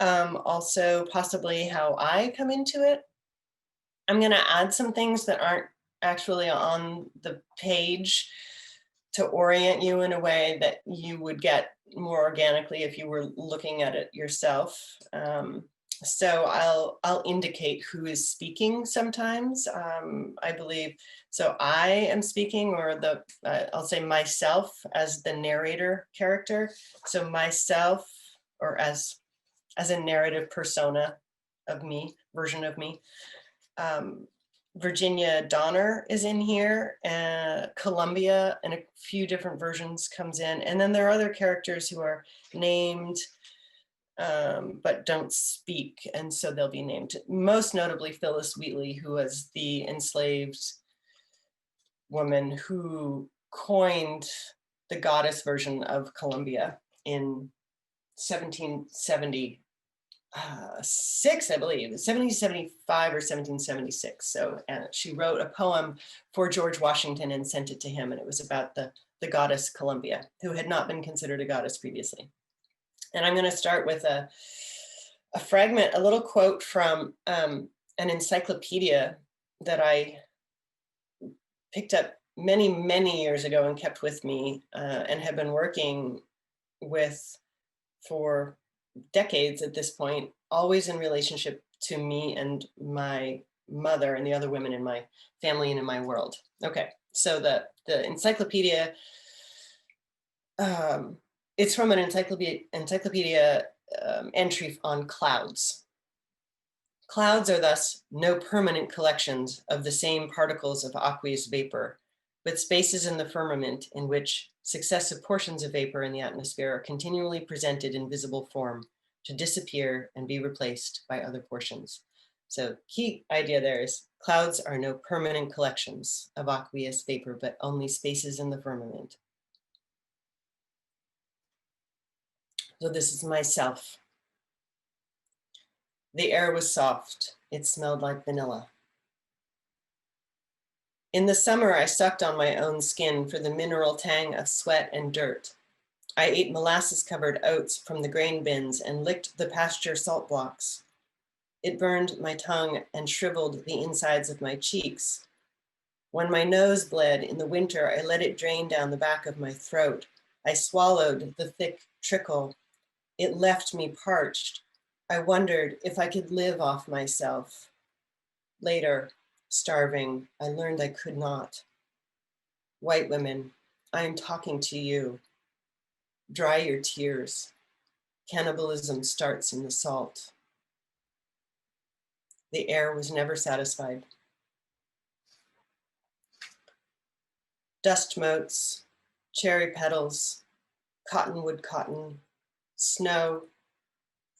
Also possibly how I come into it. I'm going to add some things that aren't actually on the page to orient you in a way that you would get more organically if you were looking at it yourself. So I'll indicate who is speaking sometimes. I believe, so I am speaking, or I'll say myself as the narrator character. So myself, or as a narrative persona of me, version of me. Virginia Donner is in here, Columbia, and a few different versions comes in. And then there are other characters who are named, but don't speak. And so they'll be named, most notably Phyllis Wheatley, who was the enslaved woman who coined the goddess version of Columbia in 1776, I believe, 1775 or 1776. So she wrote a poem for George Washington and sent it to him. And it was about the goddess Columbia, who had not been considered a goddess previously. And I'm going to start with a fragment, a little quote from an encyclopedia that I picked up many, many years ago and kept with me and have been working with for decades at this point, always in relationship to me and my mother and the other women in my family and in my world. Okay, so the encyclopedia, it's from an encyclopedia entry on clouds. Clouds are thus no permanent collections of the same particles of aqueous vapor, but spaces in the firmament in which successive portions of vapor in the atmosphere are continually presented in visible form to disappear and be replaced by other portions. So key idea there is clouds are no permanent collections of aqueous vapor, but only spaces in the firmament. So this is myself. The air was soft. It smelled like vanilla. In the summer, I sucked on my own skin for the mineral tang of sweat and dirt. I ate molasses-covered oats from the grain bins and licked the pasture salt blocks. It burned my tongue and shriveled the insides of my cheeks. When my nose bled in the winter, I let it drain down the back of my throat. I swallowed the thick trickle. It left me parched. I wondered if I could live off myself. Later, starving, I learned I could not. White women, I am talking to you. Dry your tears. Cannibalism starts in the salt. The air was never satisfied. Dust motes, cherry petals, cottonwood cotton, snow,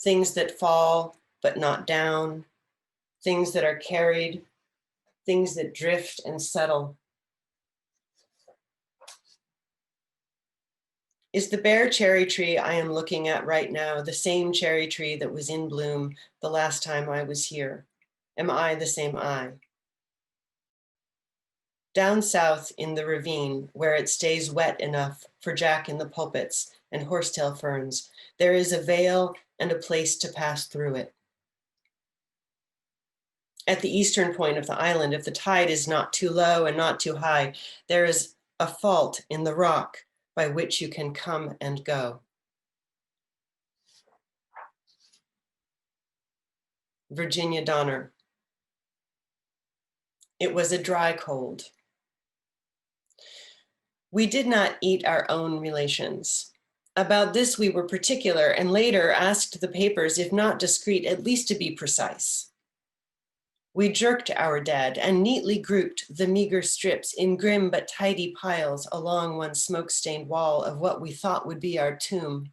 things that fall but not down, things that are carried, things that drift and settle. Is the bare cherry tree I am looking at right now the same cherry tree that was in bloom the last time I was here? Am I the same I? Down south in the ravine, where it stays wet enough for Jack in the pulpits and horsetail ferns, there is a veil and a place to pass through it. At the eastern point of the island, if the tide is not too low and not too high, there is a fault in the rock by which you can come and go. Virginia Donner. It was a dry cold. We did not eat our own relations. About this we were particular, and later asked the papers, if not discreet, at least to be precise. We jerked our dead and neatly grouped the meager strips in grim but tidy piles along one smoke-stained wall of what we thought would be our tomb.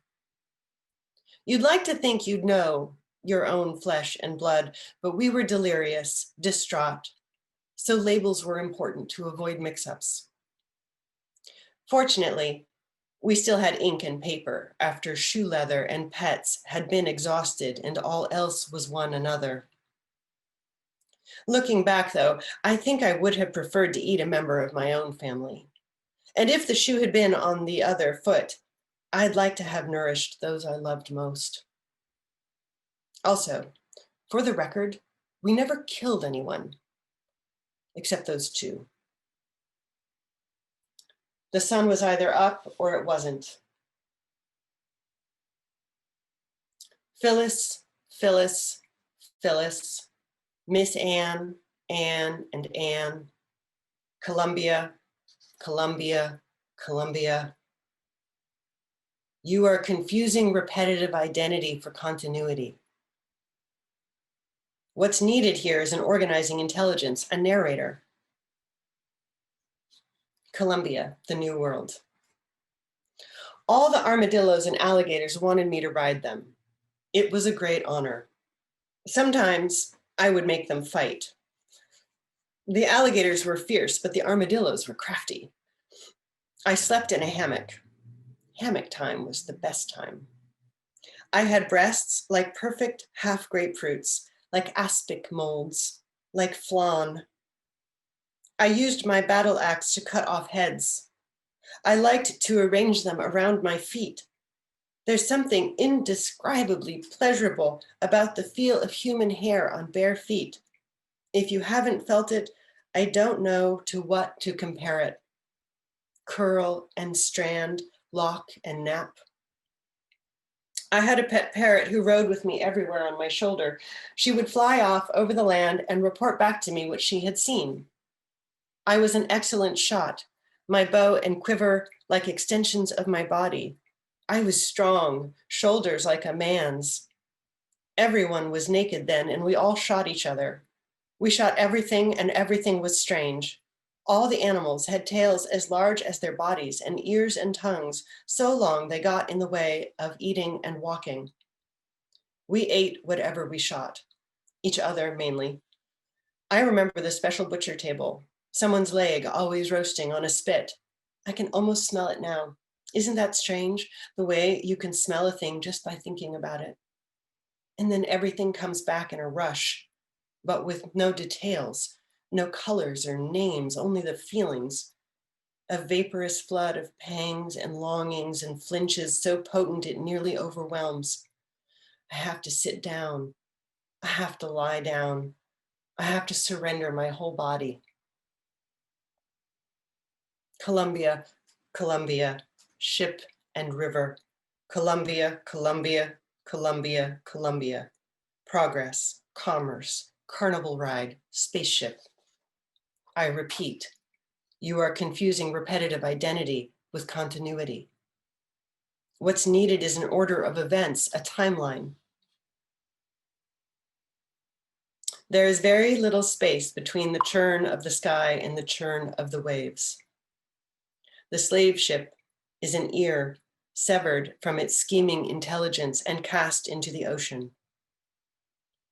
You'd like to think you'd know your own flesh and blood, but we were delirious, distraught, so labels were important to avoid mix-ups. Fortunately, we still had ink and paper after shoe leather and pets had been exhausted and all else was one another. Looking back, though, I think I would have preferred to eat a member of my own family. And if the shoe had been on the other foot, I'd like to have nourished those I loved most. Also, for the record, we never killed anyone, except those two. The sun was either up or it wasn't. Phyllis, Phyllis, Phyllis, Miss Anne, Anne, and Anne, Columbia, Columbia, Columbia. You are confusing repetitive identity for continuity. What's needed here is an organizing intelligence, a narrator. Columbia, the New World. All the armadillos and alligators wanted me to ride them. It was a great honor. Sometimes I would make them fight. The alligators were fierce, but the armadillos were crafty. I slept in a hammock. Hammock time was the best time. I had breasts like perfect half grapefruits, like aspic molds, like flan. I used my battle axe to cut off heads. I liked to arrange them around my feet. There's something indescribably pleasurable about the feel of human hair on bare feet. If you haven't felt it, I don't know to what to compare it. Curl and strand, lock and nap. I had a pet parrot who rode with me everywhere on my shoulder. She would fly off over the land and report back to me what she had seen. I was an excellent shot, my bow and quiver like extensions of my body. I was strong, shoulders like a man's. Everyone was naked then, and we all shot each other. We shot everything, and everything was strange. All the animals had tails as large as their bodies and ears and tongues, so long they got in the way of eating and walking. We ate whatever we shot, each other mainly. I remember the special butcher table, someone's leg always roasting on a spit. I can almost smell it now. Isn't that strange, the way you can smell a thing just by thinking about it? And then everything comes back in a rush, but with no details, no colors or names, only the feelings. A vaporous flood of pangs and longings and flinches so potent it nearly overwhelms. I have to sit down. I have to lie down. I have to surrender my whole body. Columbia, Columbia, ship and river. Columbia, Columbia, Columbia, Columbia. Progress, commerce, carnival ride, spaceship. I repeat, you are confusing repetitive identity with continuity. What's needed is an order of events, a timeline. There is very little space between the churn of the sky and the churn of the waves. The slave ship is an ear severed from its scheming intelligence and cast into the ocean.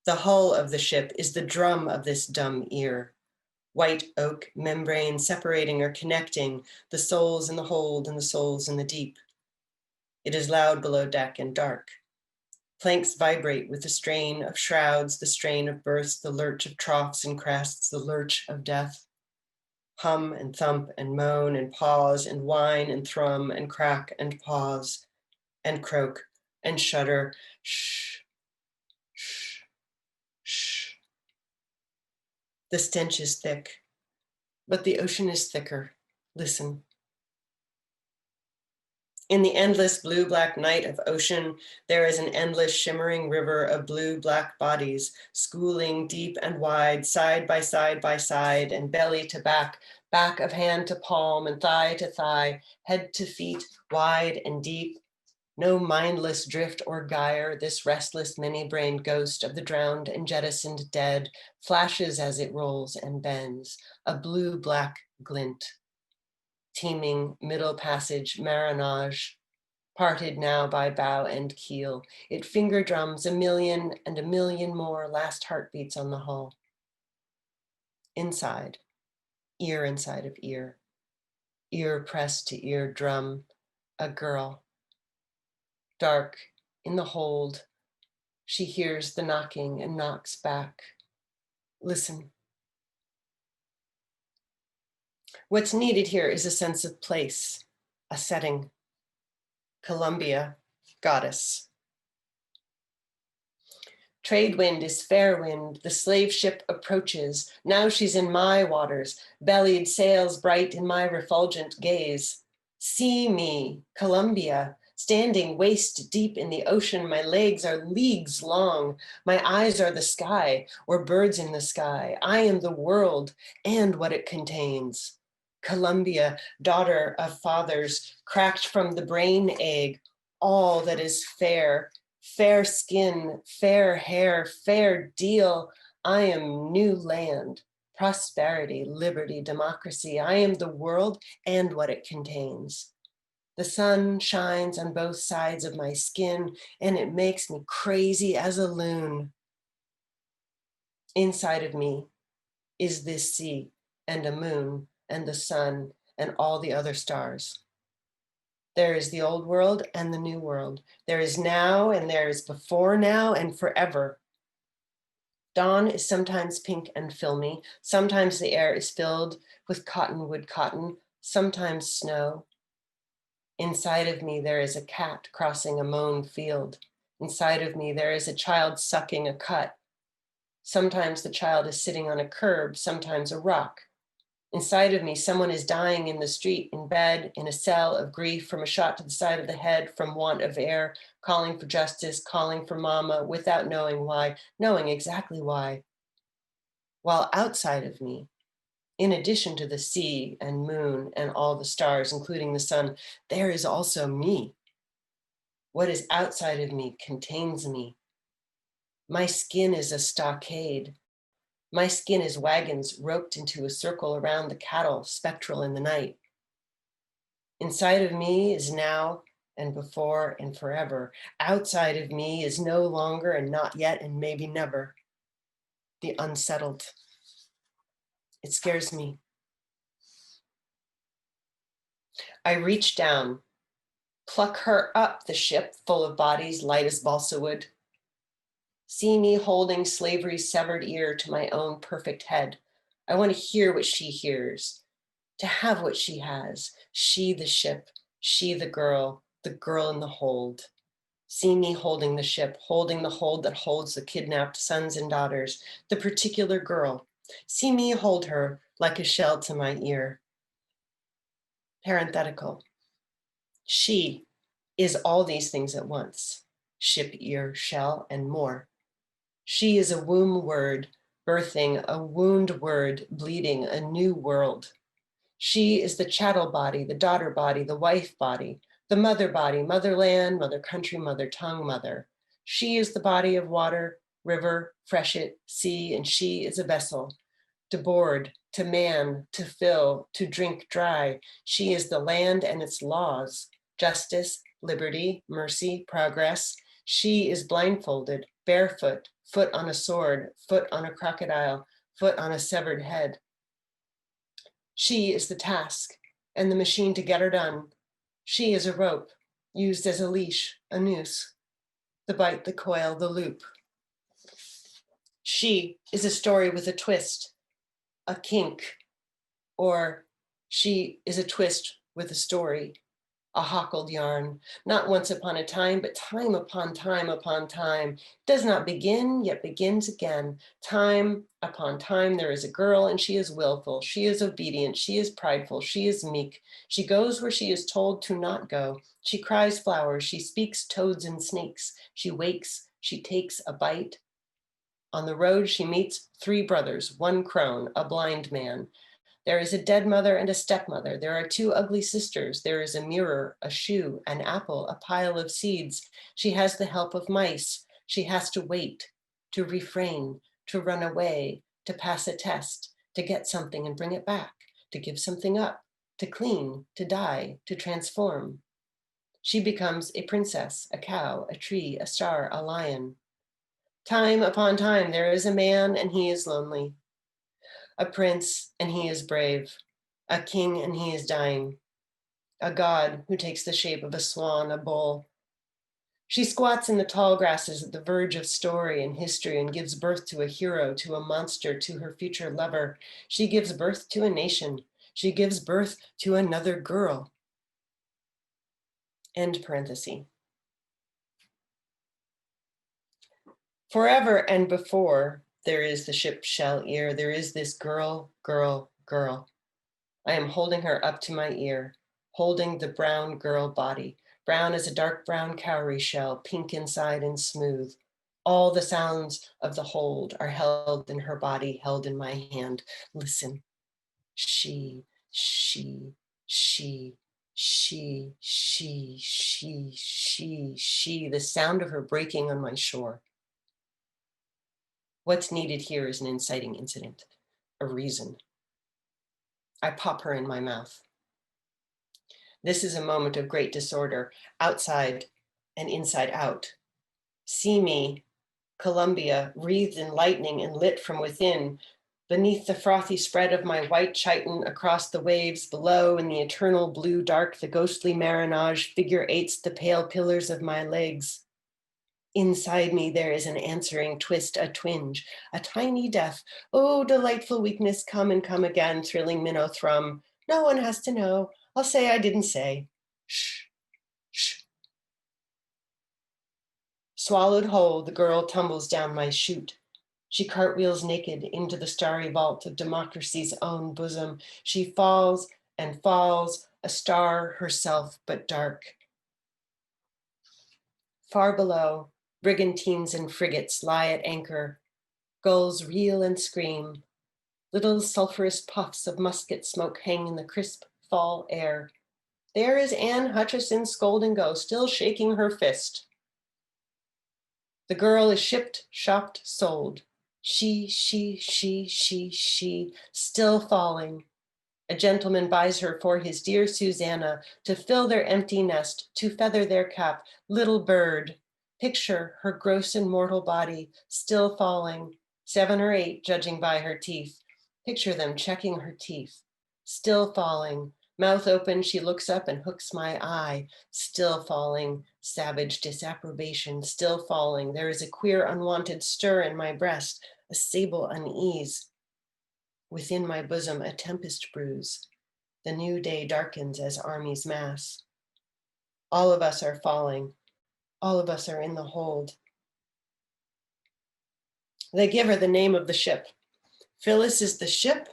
The hull of the ship is the drum of this dumb ear, white oak membrane separating or connecting the souls in the hold and the souls in the deep. It is loud below deck and dark. Planks vibrate with the strain of shrouds, the strain of births, the lurch of troughs and crests, the lurch of death. Hum and thump and moan and pause and whine and thrum and crack and pause and croak and shudder. Shh, shh, shh. The stench is thick, but the ocean is thicker. Listen. In the endless blue-black night of ocean, there is an endless shimmering river of blue-black bodies, schooling deep and wide, side by side, and belly to back, back of hand to palm, and thigh to thigh, head to feet, wide and deep. No mindless drift or gyre, this restless many-brained ghost of the drowned and jettisoned dead flashes as it rolls and bends, a blue-black glint. Teeming middle passage marinage, parted now by bow and keel. It finger drums a million and a million more last heartbeats on the hull. Inside, ear inside of ear, ear pressed to ear drum, a girl. Dark in the hold, she hears the knocking and knocks back. Listen. What's needed here is a sense of place, a setting. Columbia, goddess. Trade wind is fair wind, the slave ship approaches. Now she's in my waters, bellied sails bright in my refulgent gaze. See me, Columbia, standing waist deep in the ocean. My legs are leagues long. My eyes are the sky, or birds in the sky. I am the world and what it contains. Columbia, daughter of fathers, cracked from the brain egg, all that is fair. Fair skin, fair hair, fair deal. I am new land, prosperity, liberty, democracy. I am the world and what it contains. The sun shines on both sides of my skin and it makes me crazy as a loon. Inside of me is this sea and a moon and the sun and all the other stars. There is the old world and the new world. There is now and there is before now and forever. Dawn is sometimes pink and filmy. Sometimes the air is filled with cottonwood cotton, sometimes snow. Inside of me, there is a cat crossing a mown field. Inside of me, there is a child sucking a cut. Sometimes the child is sitting on a curb, sometimes a rock. Inside of me, someone is dying in the street, in bed, in a cell of grief from a shot to the side of the head, from want of air, calling for justice, calling for mama, without knowing why, knowing exactly why. While outside of me, in addition to the sea and moon and all the stars, including the sun, there is also me. What is outside of me contains me. My skin is a stockade. My skin is wagons roped into a circle around the cattle, spectral in the night. Inside of me is now and before and forever. Outside of me is no longer and not yet and maybe never. The unsettled. It scares me. I reach down, pluck her up the ship full of bodies light as balsa wood. See me holding slavery's severed ear to my own perfect head. I want to hear what she hears, to have what she has. She the ship, she the girl in the hold. See me holding the ship, holding the hold that holds the kidnapped sons and daughters, the particular girl. See me hold her like a shell to my ear. Parenthetical. She is all these things at once, ship, ear, shell, and more. She is a womb word, birthing a wound word, bleeding a new world. She is the chattel body, the daughter body, the wife body, the mother body, motherland, mother country, mother tongue, mother. She is the body of water, river, freshet, sea, and she is a vessel. To board, to man, to fill, to drink dry. She is the land and its laws, justice, liberty, mercy, progress. She is blindfolded, barefoot, foot on a sword, foot on a crocodile, foot on a severed head. She is the task and the machine to get her done. She is a rope, used as a leash, a noose, the bite, the coil, the loop. She is a story with a twist, a kink, or she is a twist with a story, a hockled yarn, not once upon a time, but time upon time upon time. Does not begin, yet begins again. Time upon time, there is a girl, and she is willful, she is obedient, she is prideful, she is meek. She goes where she is told to not go. She cries flowers, she speaks toads and snakes. She wakes, she takes a bite. On the road, she meets 3 brothers, 1 crone, a blind man. There is a dead mother and a stepmother. There are 2 ugly sisters. There is a mirror, a shoe, an apple, a pile of seeds. She has the help of mice. She has to wait, to refrain, to run away, to pass a test, to get something and bring it back, to give something up, to clean, to die, to transform. She becomes a princess, a cow, a tree, a star, a lion. Time upon time, there is a man and he is lonely. A prince, and he is brave. A king, and he is dying. A god who takes the shape of a swan, a bull. She squats in the tall grasses at the verge of story and history and gives birth to a hero, to a monster, to her future lover. She gives birth to a nation. She gives birth to another girl. End parenthesis. Forever and before, there is the ship shell ear. There is this girl, girl, girl. I am holding her up to my ear, holding the brown girl body, brown as a dark brown cowrie shell, pink inside and smooth. All the sounds of the hold are held in her body, held in my hand. Listen. She, she, she, she, she, she, she, she, the sound of her breaking on my shore. What's needed here is an inciting incident, a reason. I pop her in my mouth. This is a moment of great disorder, outside and inside out. See me, Columbia, wreathed in lightning and lit from within, beneath the frothy spread of my white chiton, across the waves below, in the eternal blue dark, the ghostly marinage figure 8s the pale pillars of my legs. Inside me, there is an answering twist, a twinge, a tiny death. Oh, delightful weakness, come and come again, thrilling minnow thrum. No one has to know. I'll say I didn't say. Shh, shh. Swallowed whole, the girl tumbles down my chute. She cartwheels naked into the starry vault of democracy's own bosom. She falls and falls, a star herself, but dark. Far below, brigantines and frigates lie at anchor. Gulls reel and scream. Little sulphurous puffs of musket smoke hang in the crisp fall air. There is Anne Hutchison Scold and Go, still shaking her fist. The girl is shipped, shopped, sold. She, still falling. A gentleman buys her for his dear Susanna to fill their empty nest, to feather their cap. Little bird, picture her gross and mortal body, still falling, 7 or 8, judging by her teeth. Picture them checking her teeth, still falling. Mouth open, she looks up and hooks my eye, still falling. Savage disapprobation, still falling. There is a queer unwanted stir in my breast, a sable unease. Within my bosom, a tempest brews. The new day darkens as armies mass. All of us are falling. All of us are in the hold. They give her the name of the ship. Phyllis is the ship.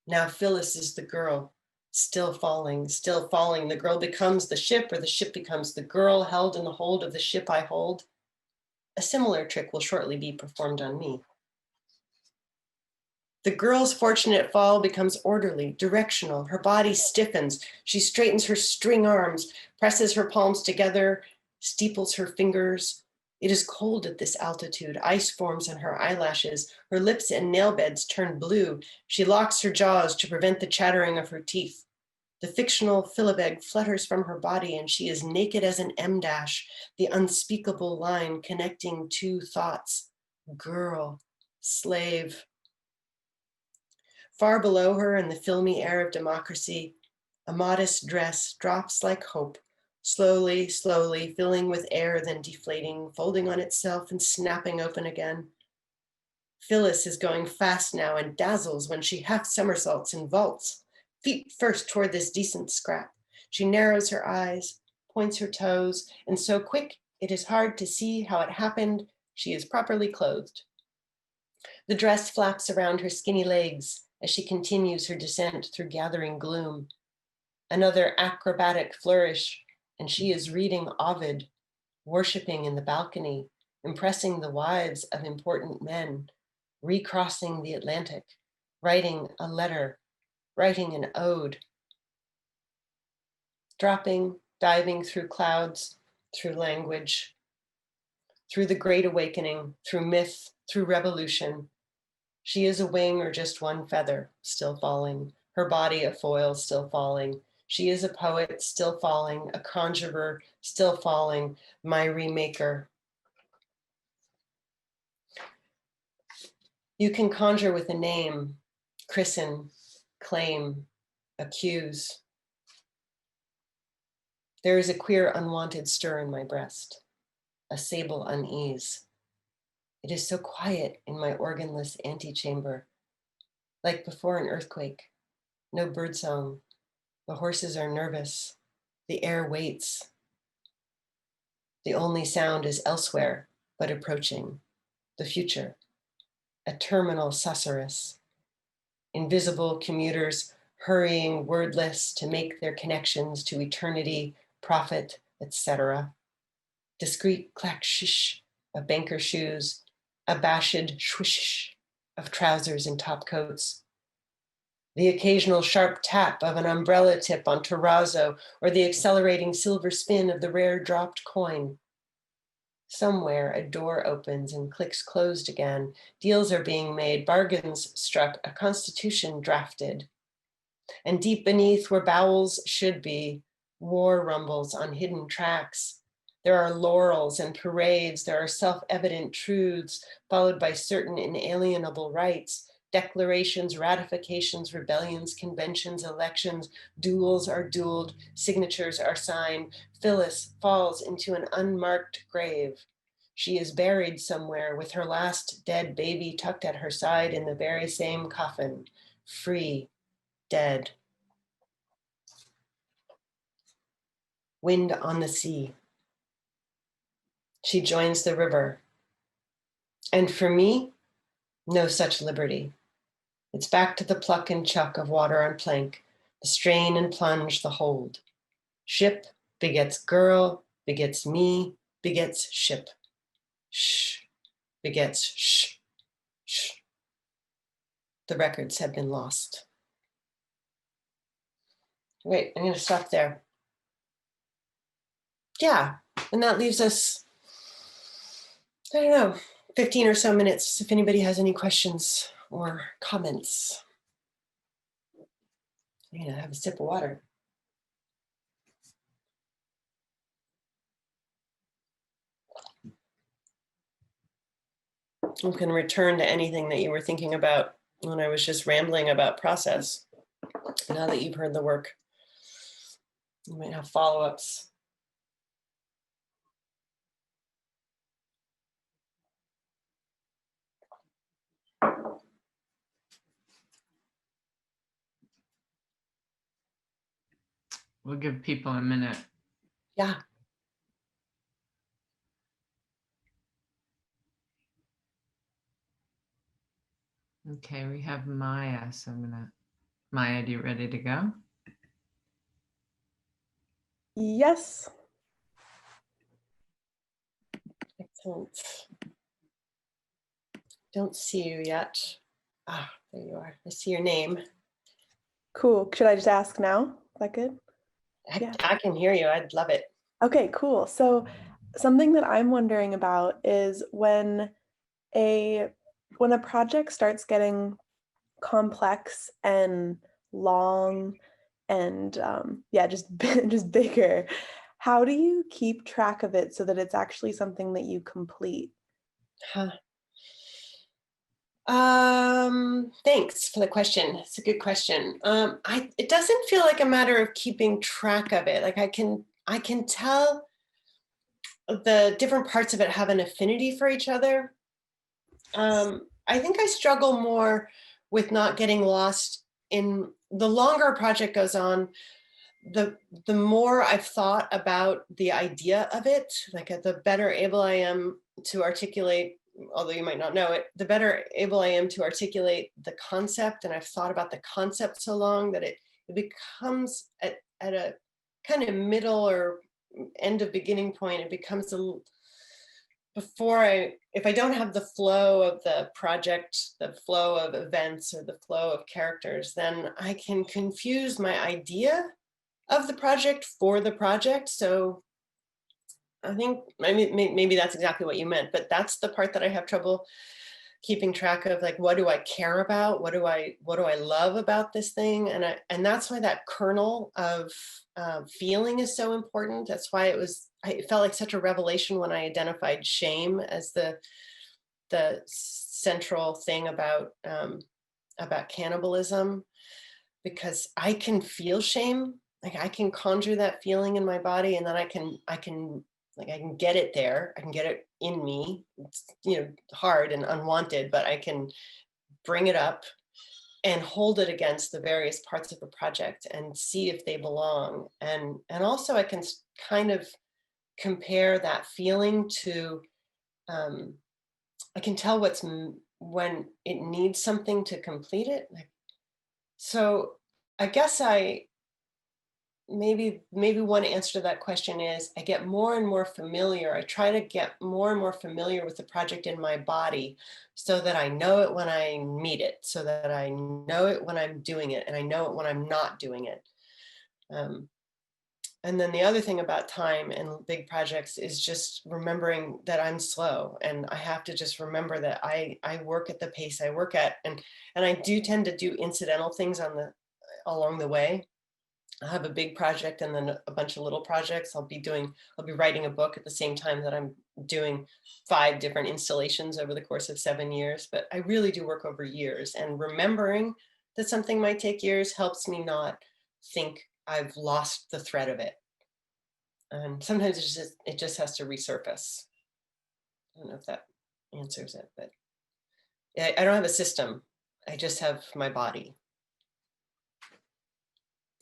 Now Phyllis is the girl. Still falling, still falling. The girl becomes the ship, or the ship becomes the girl, held in the hold of the ship I hold. A similar trick will shortly be performed on me. The girl's fortunate fall becomes orderly, directional. Her body stiffens. She straightens her string arms, presses her palms together, steeples her fingers. It is cold at this altitude. Ice forms on her eyelashes. Her lips and nail beds turn blue. She locks her jaws to prevent the chattering of her teeth. The fictional Philibeg flutters from her body, and she is naked as an M dash, the unspeakable line connecting two thoughts: girl, slave. Far below her, in the filmy air of democracy, a modest dress drops like hope, slowly, slowly, filling with air, then deflating, folding on itself and snapping open again. Phyllis is going fast now and dazzles when she half somersaults and vaults, feet first toward this decent scrap. She narrows her eyes, points her toes, and so quick it is hard to see how it happened, she is properly clothed. The dress flaps around her skinny legs as she continues her descent through gathering gloom. Another acrobatic flourish, and she is reading Ovid, worshiping in the balcony, impressing the wives of important men, recrossing the Atlantic, writing a letter, writing an ode, dropping, diving through clouds, through language, through the Great Awakening, through myth, through revolution. She is a wing or just one feather, still falling, her body a foil, still falling. She is a poet, still falling, a conjurer, still falling, my remaker. You can conjure with a name, christen, claim, accuse. There is a queer unwanted stir in my breast, a sable unease. It is so quiet in my organless antechamber, like before an earthquake, no birdsong. The horses are nervous. The air waits. The only sound is elsewhere, but approaching. The future, a terminal susurrus. Invisible commuters hurrying wordless to make their connections to eternity, profit, etc. Discreet clack shish of banker shoes, abashed swish of trousers and top coats. The occasional sharp tap of an umbrella tip on terrazzo, or the accelerating silver spin of the rare dropped coin. Somewhere a door opens and clicks closed again. Deals are being made, bargains struck, a constitution drafted. And deep beneath where bowels should be, war rumbles on hidden tracks. There are laurels and parades. There are self-evident truths followed by certain inalienable rights. Declarations, ratifications, rebellions, conventions, elections, duels are dueled, signatures are signed. Phyllis falls into an unmarked grave. She is buried somewhere with her last dead baby tucked at her side in the very same coffin, free, dead. Wind on the sea. She joins the river. And for me, no such liberty. It's back to the pluck and chuck of water on plank, the strain and plunge, the hold. Ship begets girl, begets me, begets ship. Shh, begets shh, shh. The records have been lost. Wait, I'm gonna stop there. Yeah, and that leaves us, I don't know, 15 or so minutes if anybody has any questions or comments. I'm gonna have a sip of water. You can return to anything that you were thinking about when I was just rambling about process. Now that you've heard the work, you might have follow-ups. We'll give people a minute. Yeah. Okay, we have Maya, so I'm gonna, Maya, do you ready to go? Yes. Excellent. Don't see you yet. Ah, there you are. I see your name. Cool. Should I just ask now? Is that good? I can hear you. I'd love it. Okay, cool. So something that I'm wondering about is when a project starts getting complex and long and just just bigger, how do you keep track of it so that it's actually something that you complete? Huh. Thanks for the question. It's a good question. It doesn't feel like a matter of keeping track of it. Like I can tell the different parts of it have an affinity for each other. I think I struggle more with not getting lost in the longer a project goes on, the more I've thought about the idea of it, like the better able I am to articulate, although you might not know it, the better able I am to articulate the concept. And I've thought about the concept so long that it becomes at a kind of middle or end of beginning point, it becomes if I don't have the flow of the project, the flow of events or the flow of characters, then I can confuse my idea of the project for the project. So I think maybe that's exactly what you meant, but that's the part that I have trouble keeping track of. Like, what do I care about? What do I love about this thing? And that's why that kernel of feeling is so important. That's why it felt like such a revelation when I identified shame as the central thing about cannibalism, because I can feel shame. Like I can conjure that feeling in my body, and then I can get it there. I can get it in me. It's, hard and unwanted, but I can bring it up and hold it against the various parts of the project and see if they belong. And also I can kind of compare that feeling to, I can tell when it needs something to complete it. So I guess maybe one answer to that question is I get more and more familiar. I try to get more and more familiar with the project in my body so that I know it when I meet it, so that I know it when I'm doing it, and I know it when I'm not doing it. And then the other thing about time and big projects is just remembering that I'm slow, and I have to just remember that I work at the pace I work at, and I do tend to do incidental things along the way. I'll have a big project and then a bunch of little projects. I'll be writing a book at the same time that I'm doing 5 different installations over the course of 7 years, but I really do work over years, and remembering that something might take years helps me not think I've lost the thread of it. And sometimes it just has to resurface. I don't know if that answers it, but I don't have a system. I just have my body.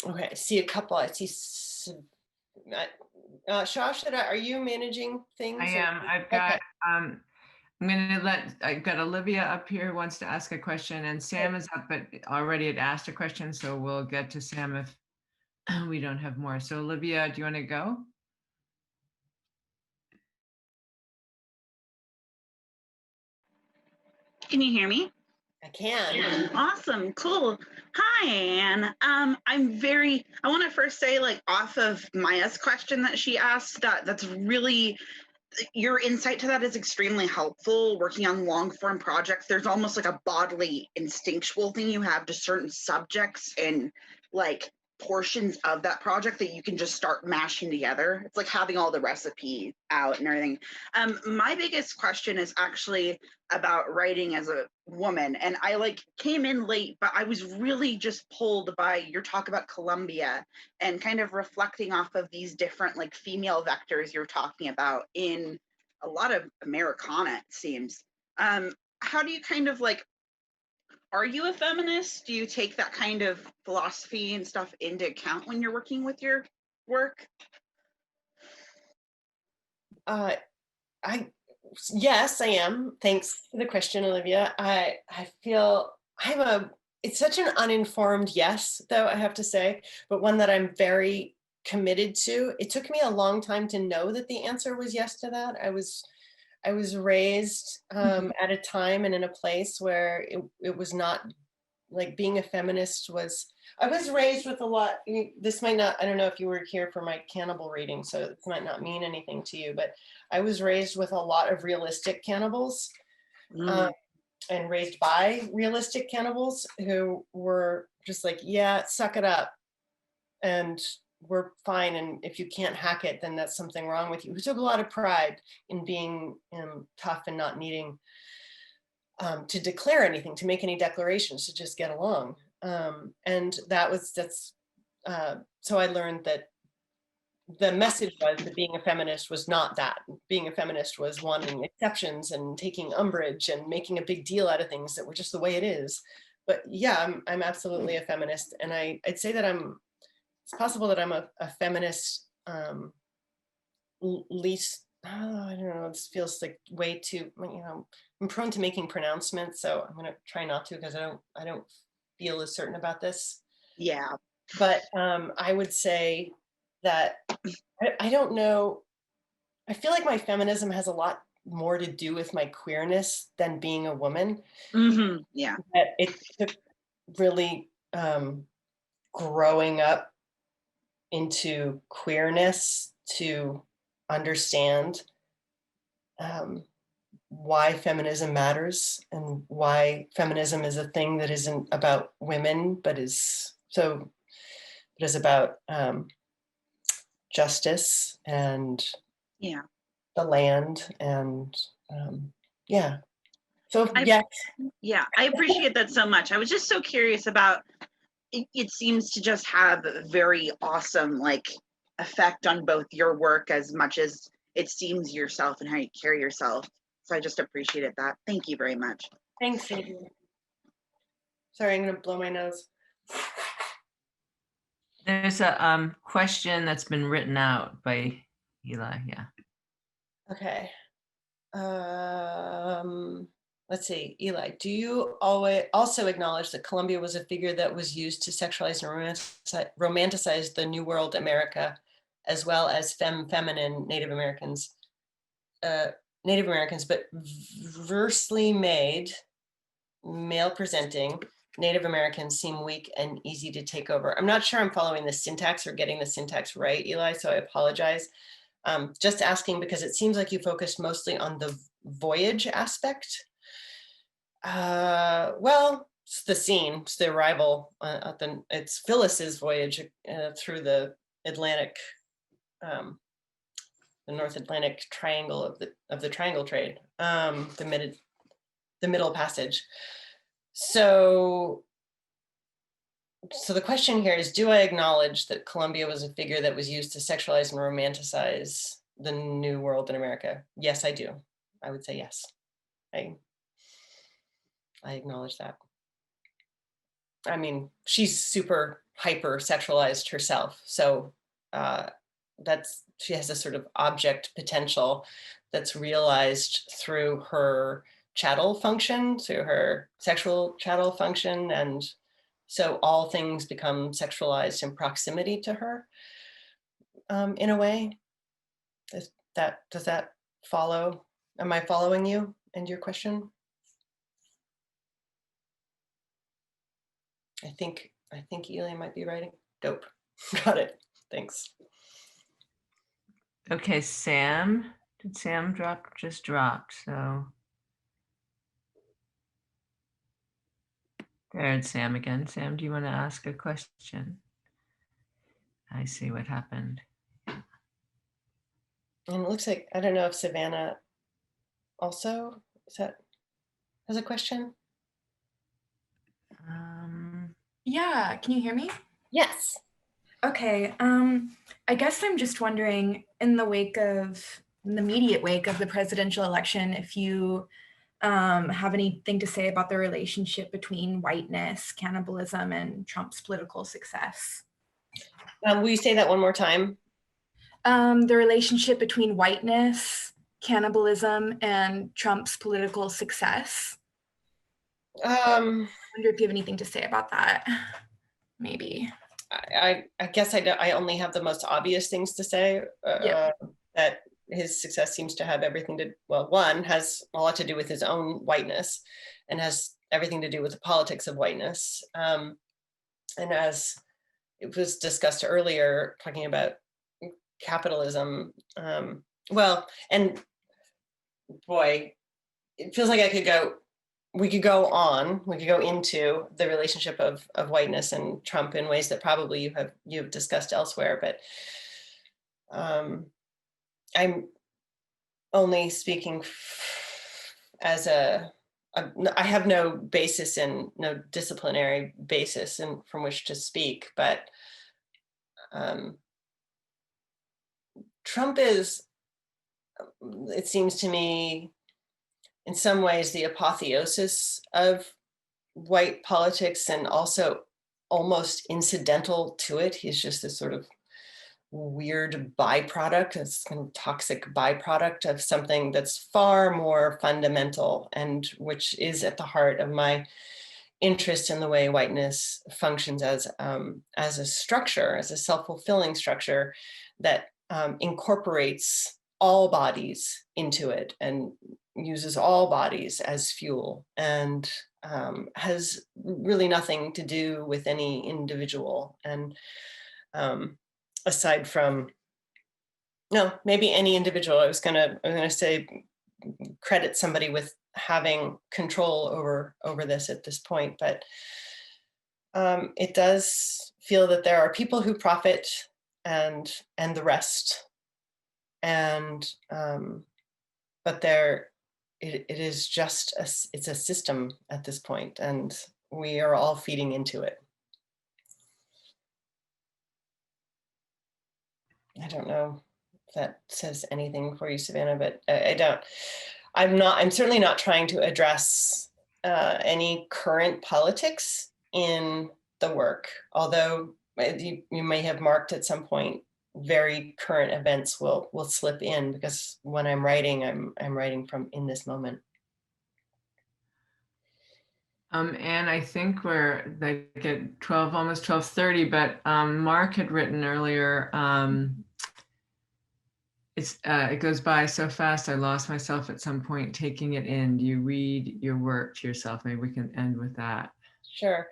Okay, I see a couple. I see. Shosh, are you managing things? I am. I've got. Okay. I've got Olivia up here who wants to ask a question, and Sam is up, but already had asked a question, so we'll get to Sam if we don't have more. So Olivia, do you want to go? Can you hear me? I can. Awesome, cool. Hi, Anne. I want to first say, like, off of Maya's question that she asked, that's really, your insight to that is extremely helpful. Working on long form projects, there's almost like a bodily instinctual thing you have to certain subjects and like portions of that project that you can just start mashing together. It's like having all the recipes out and everything. My biggest question is actually about writing as a woman, and I came in late, but I was really just pulled by your talk about Colombia and kind of reflecting off of these different like female vectors you're talking about in a lot of Americana, it seems. How do you kind of are you a feminist? Do you take that kind of philosophy and stuff into account when you're working with your work? Yes, I am. Thanks for the question, Olivia. I feel it's such an uninformed yes, though, I have to say, but one that I'm very committed to. It took me a long time to know that the answer was yes to that. was raised at a time and in a place where it was not like being a feminist was. I was raised with a lot. This might not. I don't know if you were here for my cannibal reading, so this might not mean anything to you. But I was raised with a lot of realistic cannibals, and raised by realistic cannibals who were just like, yeah, suck it up, and we're fine. And if you can't hack it, then that's something wrong with you. Who took a lot of pride in being tough and not needing to declare anything, to make any declarations, to just get along. And so I learned that the message was that being a feminist was not that. Being a feminist was wanting exceptions and taking umbrage and making a big deal out of things that were just the way it is. But yeah, I'm absolutely a feminist. And I'd say that it's possible that I'm a feminist, least, I don't know, this feels like way too, I'm prone to making pronouncements, so I'm gonna try not to, because I don't feel as certain about this. Yeah. But I would say that I don't know. I feel like my feminism has a lot more to do with my queerness than being a woman. Yeah. That it took really growing up into queerness to understand why feminism matters and why feminism is a thing that isn't about women, but is about justice and the land and so I appreciate that so much. I was just so curious about it seems to just have a very awesome effect on both your work as much as it seems yourself and how you carry yourself. So I just appreciated that. Thank you very much. Thanks, Adrian. Sorry, I'm gonna blow my nose. There's a question that's been written out by Eli. Yeah. Okay. Let's see, Eli, do you also acknowledge that Columbia was a figure that was used to sexualize and romanticize the New World America, as well as feminine Native Americans, but versely made, male presenting Native Americans seem weak and easy to take over? I'm not sure I'm following the syntax or getting the syntax right, Eli, so I apologize. Just asking because it seems like you focused mostly on the voyage aspect. Well, it's the scene, it's the arrival, it's Phyllis's voyage through the Atlantic, the North Atlantic triangle of the triangle trade, the Middle Passage. So the question here is, do I acknowledge that Columbia was a figure that was used to sexualize and romanticize the New World in America? Yes, I do. I would say yes. I acknowledge that. I mean, she's super hyper sexualized herself. So she has a sort of object potential that's realized through her chattel function, through her sexual chattel function. And so all things become sexualized in proximity to her, in a way. Does that follow? Am I following you and your question? I think Eli might be writing. Dope. Got it. Thanks. Okay, Sam. Did Sam drop? Just dropped. So there's Sam again. Sam, do you want to ask a question? I see what happened. And it looks like, I don't know if Savannah also has a question. Yeah, can you hear me? Yes. Okay, I guess I'm just wondering, in the immediate wake of the presidential election, if you have anything to say about the relationship between whiteness, cannibalism, and Trump's political success. Will you say that one more time? The relationship between whiteness, cannibalism, and Trump's political success. I wonder if you have anything to say about that, maybe. I guess I only have the most obvious things to say. That his success seems to have everything to, well, one, has a lot to do with his own whiteness and has everything to do with the politics of whiteness. And as it was discussed earlier, talking about capitalism, well, and boy, it feels like we could go into the relationship of whiteness and Trump in ways that probably you've discussed elsewhere, but I'm only speaking as I have no basis in, no disciplinary basis from which to speak, but Trump is, it seems to me, in some ways, the apotheosis of white politics, and also almost incidental to it. He's just this sort of weird byproduct, this kind of toxic byproduct of something that's far more fundamental, and which is at the heart of my interest in the way whiteness functions as a structure, as a self-fulfilling structure that incorporates all bodies into it and uses all bodies as fuel, and has really nothing to do with any individual. And aside from, no, maybe any individual, I was gonna say credit somebody with having control over this at this point, but it does feel that there are people who profit and the rest, and but it is just it's a system at this point, and we are all feeding into it. I don't know if that says anything for you, Savannah, but I'm certainly not trying to address any current politics in the work, although you may have marked at some point very current events will slip in, because when I'm writing, I'm writing from in this moment. And I think we're like at 12, almost 12:30, but Mark had written earlier, it goes by so fast, I lost myself at some point taking it in. Do you read your work to yourself? Maybe we can end with that. Sure.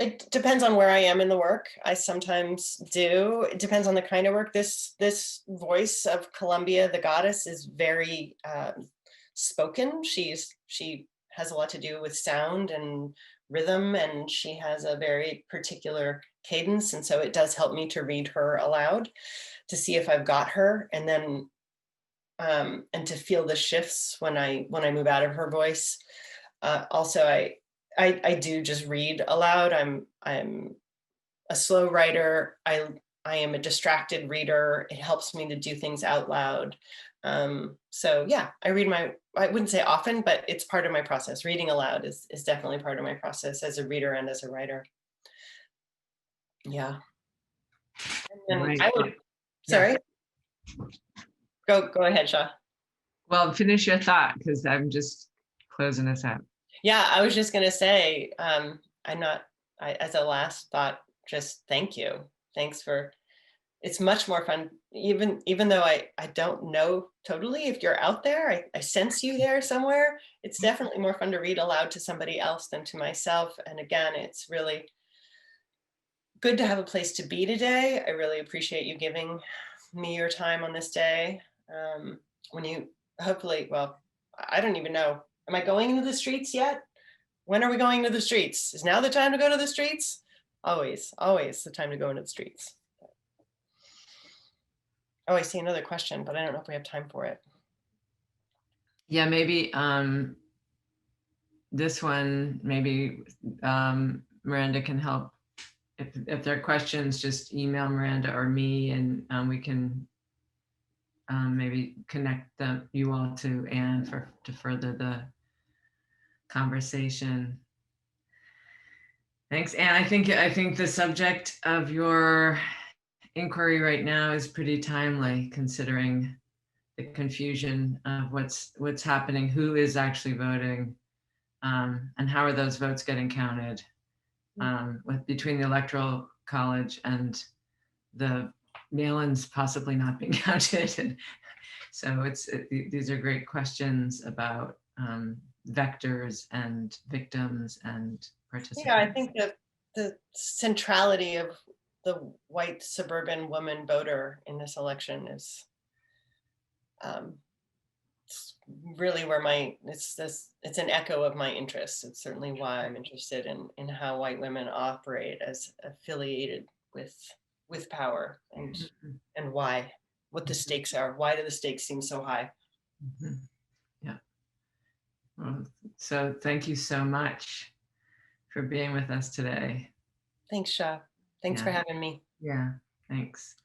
It depends on where I am in the work. I sometimes do. It depends on the kind of work. This voice of Columbia, the goddess, is very spoken. She has a lot to do with sound and rhythm, and she has a very particular cadence. And so it does help me to read her aloud to see if I've got her, and then and to feel the shifts when I move out of her voice. Also, I do just read aloud. I'm a slow writer. I am a distracted reader. It helps me to do things out loud. So yeah, I wouldn't say often, but it's part of my process. Reading aloud is definitely part of my process as a reader and as a writer. Yeah. And Right. I would, sorry. Yeah. Go ahead, Shaw. Well, finish your thought, because I'm just closing us out. Yeah, I was just going to say, as a last thought, just thank you. Thanks for, it's much more fun, even though I don't know totally if you're out there, I sense you there somewhere. It's definitely more fun to read aloud to somebody else than to myself. And again, it's really good to have a place to be today. I really appreciate you giving me your time on this day. When you hopefully, well, I don't even know. Am I going into the streets yet? When are we going to the streets? Is now the time to go to the streets? Always the time to go into the streets. Oh, I see another question, but I don't know if we have time for it. Yeah, maybe this one, maybe Miranda can help. If there are questions, just email Miranda or me, and we can maybe connect you all to Anne to further the conversation. Thanks, Anne. I think the subject of your inquiry right now is pretty timely, considering the confusion of what's happening, who is actually voting, and how are those votes getting counted, between the Electoral College and the mail-ins possibly not being counted. And so these are great questions about vectors and victims and participants. Yeah, I think that the centrality of the white suburban woman voter in this election is it's really where it's an echo of my interests. It's certainly why I'm interested in how white women operate as affiliated with power, and what the stakes are. Why do the stakes seem so high? Mm-hmm. Yeah. Well, so thank you so much for being with us today. Thanks, Sha. Thanks for having me. Yeah, thanks.